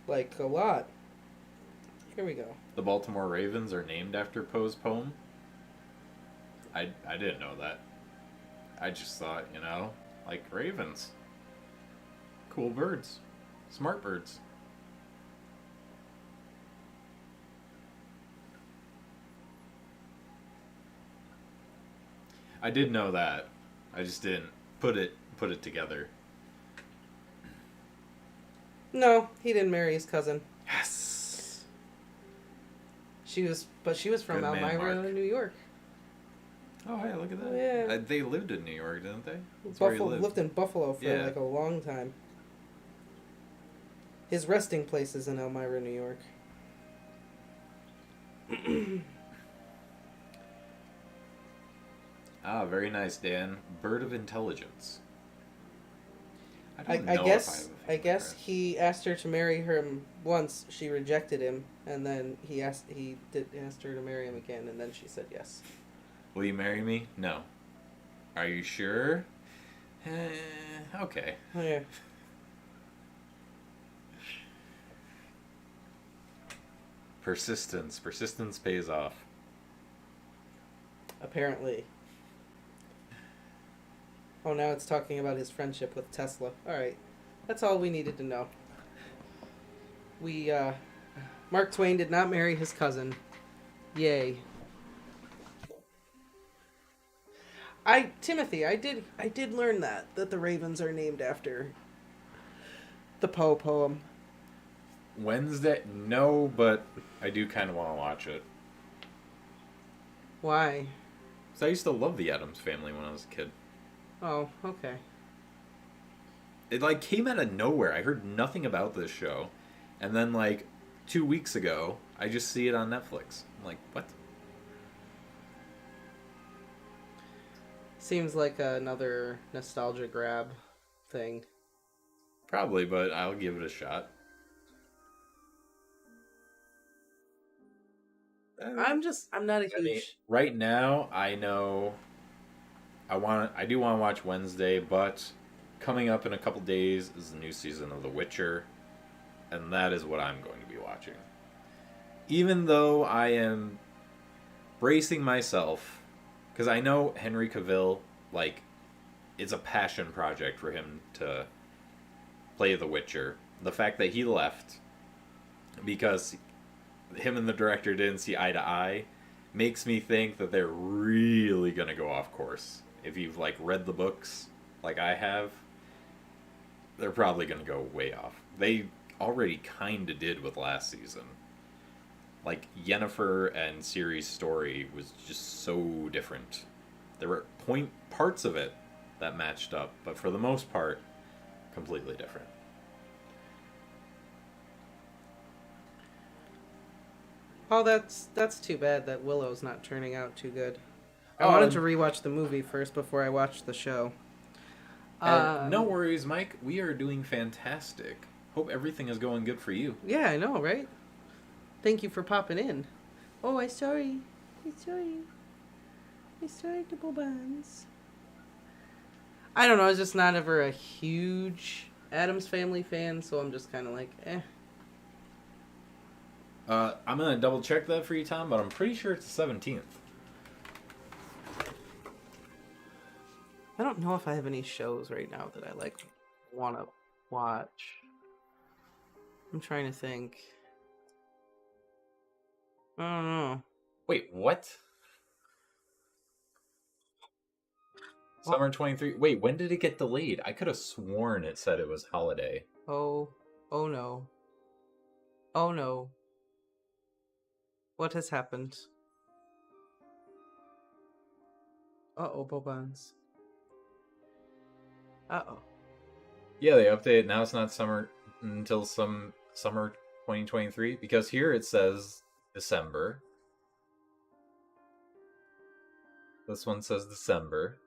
Like, a lot. Here we go. The Baltimore Ravens are named after Poe's poem? I didn't know that. I just thought, you know, like ravens. Cool birds. Smart birds. I did know that. I just didn't put it together. No, he didn't marry his cousin. Yes. She was from Good man, Elmira, Mark. New York. Oh, hey, look at that. Oh, yeah. They lived in New York, didn't they? That's where he Buffalo, lived. lived in Buffalo for Yeah. like a long time. His resting place is in Elmira, New York. Ah, very nice, Dan. Bird of intelligence. I don't know guess if I have a guess favorite. he asked her to marry him once. She rejected him, and then he asked her to marry him again, and then she said yes. Will you marry me? No. Are you sure? Okay. Oh, yeah. Persistence. Persistence pays off. Apparently. Oh, now it's talking about his friendship with Tesla. All right, that's all we needed to know. Mark Twain did not marry his cousin. Yay. Timothy, I did learn that the ravens are named after the Poe poem. Wednesday? No, but I do kind of want to watch it. Why? So I used to love the Addams Family when I was a kid. Oh, okay. It like came out of nowhere. I heard nothing about this show, and then like 2 weeks ago, I just see it on Netflix. I'm like, what? Seems like another nostalgia grab thing. Probably, but I'll give it a shot. I'm not a huge... Right now, I know I do want to watch Wednesday, but coming up in a couple days is the new season of The Witcher, and that is what I'm going to be watching. Even though I am bracing myself, because I know Henry Cavill, like, it's a passion project for him to play The Witcher. The fact that he left because him and the director didn't see eye to eye makes me think that they're really going to go off course. If you've, like, read the books like I have, they're probably going to go way off. They already kind of did with last season. Like, Yennefer and Ciri's story was just so different. There were parts of it that matched up, but for the most part, completely different. Oh, that's too bad that Willow's not turning out too good. I wanted to rewatch the movie first before I watched the show. No worries, Mike. We are doing fantastic. Hope everything is going good for you. Yeah, I know, right? Thank you for popping in. Oh, I'm sorry, Double Buns. I don't know, I was just not ever a huge Addams Family fan, so I'm just kind of like, eh. I'm going to double check that for you, Tom, but I'm pretty sure it's the 17th. I don't know if I have any shows right now that I like want to watch. I'm trying to think. I don't know. Wait, what? Summer 23. Wait, when did it get delayed? I could have sworn it said it was holiday. Oh no. Oh no. What has happened? Uh-oh, Bobans. Uh-oh. Yeah, they updated. Now it's not summer until summer 2023, because here it says December. This one says December.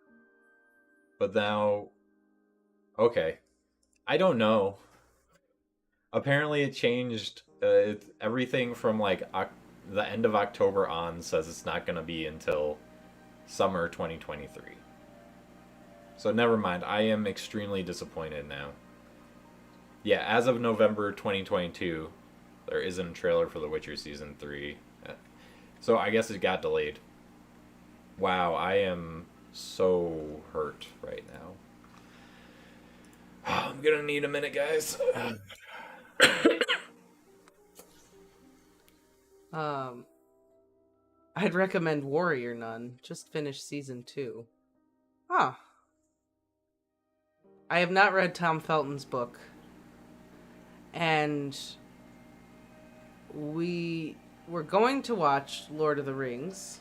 But now, okay. I don't know. Apparently it changed. Everything from like the end of October on says it's not going to be until summer 2023. So never mind. I am extremely disappointed now. Yeah, as of November 2022, there isn't a trailer for The Witcher Season 3. So I guess it got delayed. Wow, I am so hurt right now. I'm gonna need a minute, guys. I'd recommend Warrior Nun. Just finished season 2. Huh. I have not read Tom Felton's book. And we were going to watch Lord of the Rings.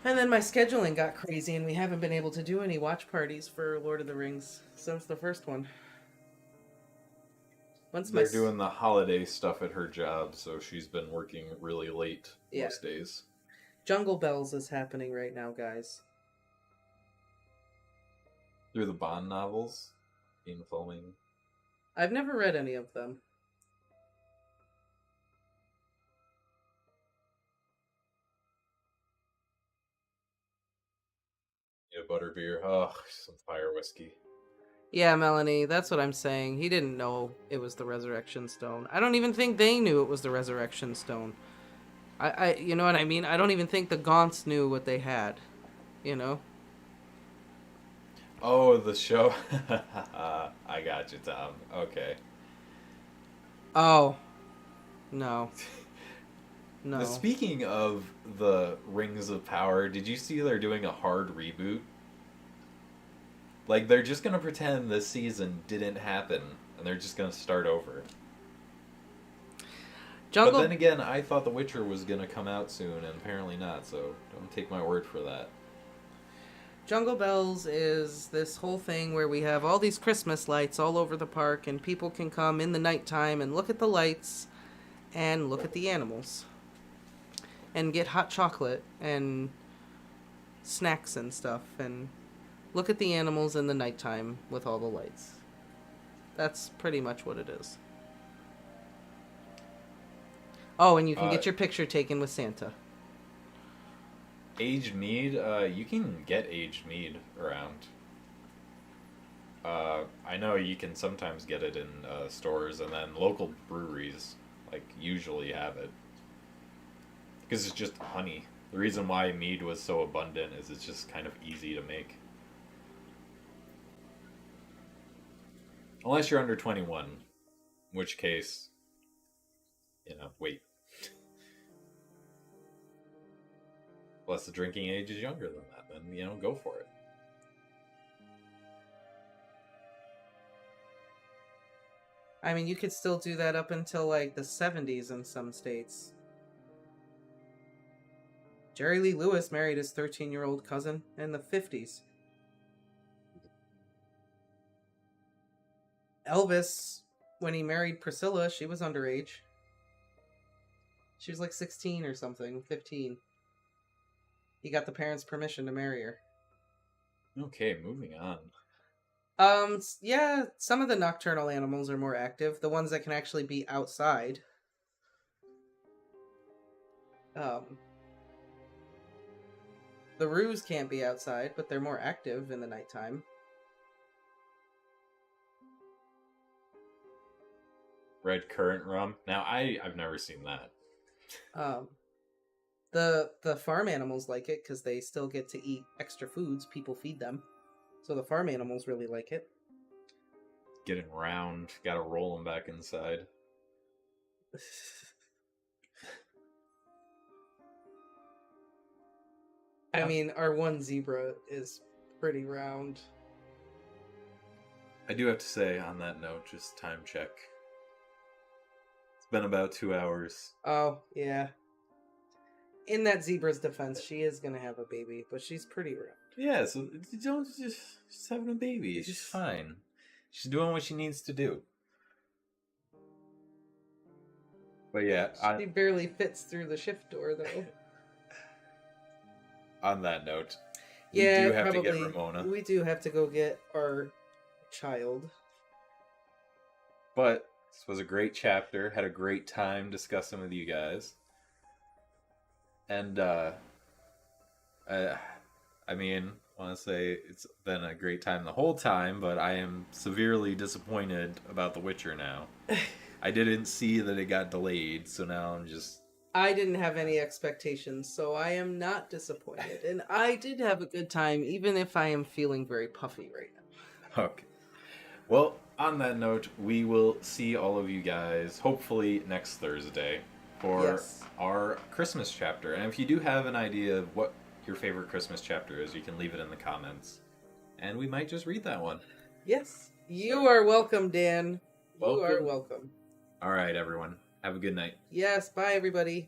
And then my scheduling got crazy and we haven't been able to do any watch parties for Lord of the Rings since the first one. They're doing the holiday stuff at her job, so she's been working really late most days. Jungle Bells is happening right now, guys. Through the Bond novels being filming. I've never read any of them. Yeah, butterbeer. Oh, some fire whiskey. Yeah, Melanie, that's what I'm saying. He didn't know it was the Resurrection Stone. I don't even think they knew it was the Resurrection Stone. I you know what I mean? I don't even think the Gaunts knew what they had. You know? Oh, the show. I got you, Tom. Okay. Oh. No. Now, No. speaking of the Rings of Power, did you see they're doing a hard reboot? Like, they're just gonna pretend this season didn't happen, and they're just gonna start over. But then again, I thought The Witcher was gonna come out soon, and apparently not, so don't take my word for that. Jungle Bells is this whole thing where we have all these Christmas lights all over the park, and people can come in the nighttime and look at the lights and look at the animals and get hot chocolate and snacks and stuff and look at the animals in the nighttime with all the lights. That's pretty much what it is. Oh, and you can get your picture taken with Santa. Aged mead, you can get aged mead around. I know you can sometimes get it in stores, and then local breweries, like, usually have it. Because it's just honey. The reason why mead was so abundant is it's just kind of easy to make. Unless you're under 21, in which case, wait. Unless the drinking age is younger than that, then, go for it. I mean, you could still do that up until, like, the 70s in some states. Jerry Lee Lewis married his 13-year-old cousin in the 50s. Elvis, when he married Priscilla, she was underage. She was like 16 or something, 15. He got the parents' permission to marry her. Okay, moving on. Yeah, some of the nocturnal animals are more active. The ones that can actually be outside. The roos can't be outside, but they're more active in the nighttime. Red currant rum. Now, I've never seen that. The farm animals like it because they still get to eat extra foods. People feed them. So the farm animals really like it. Getting round. Gotta roll them back inside. I mean, our one zebra is pretty round. I do have to say, on that note, just time check. It's been about 2 hours. Oh, yeah. In that zebra's defense, she is going to have a baby, but she's pretty round. Yeah, so don't just having a baby. It's just fine. She's doing what she needs to do. But yeah, she barely fits through the shift door, though. On that note, we do have to get Ramona. We do have to go get our child. But this was a great chapter. Had a great time discussing with you guys. And, I mean, I want to say it's been a great time the whole time, but I am severely disappointed about The Witcher now. I didn't see that it got delayed, so now I'm just... I didn't have any expectations, so I am not disappointed. And I did have a good time, even if I am feeling very puffy right now. Okay. Well, on that note, we will see all of you guys, hopefully next Thursday, for our Christmas chapter. And if you do have an idea of what your favorite Christmas chapter is, you can leave it in the comments. And we might just read that one. Yes. You are welcome, Dan. Welcome. You are welcome. All right, everyone. Have a good night. Yes. Bye, everybody.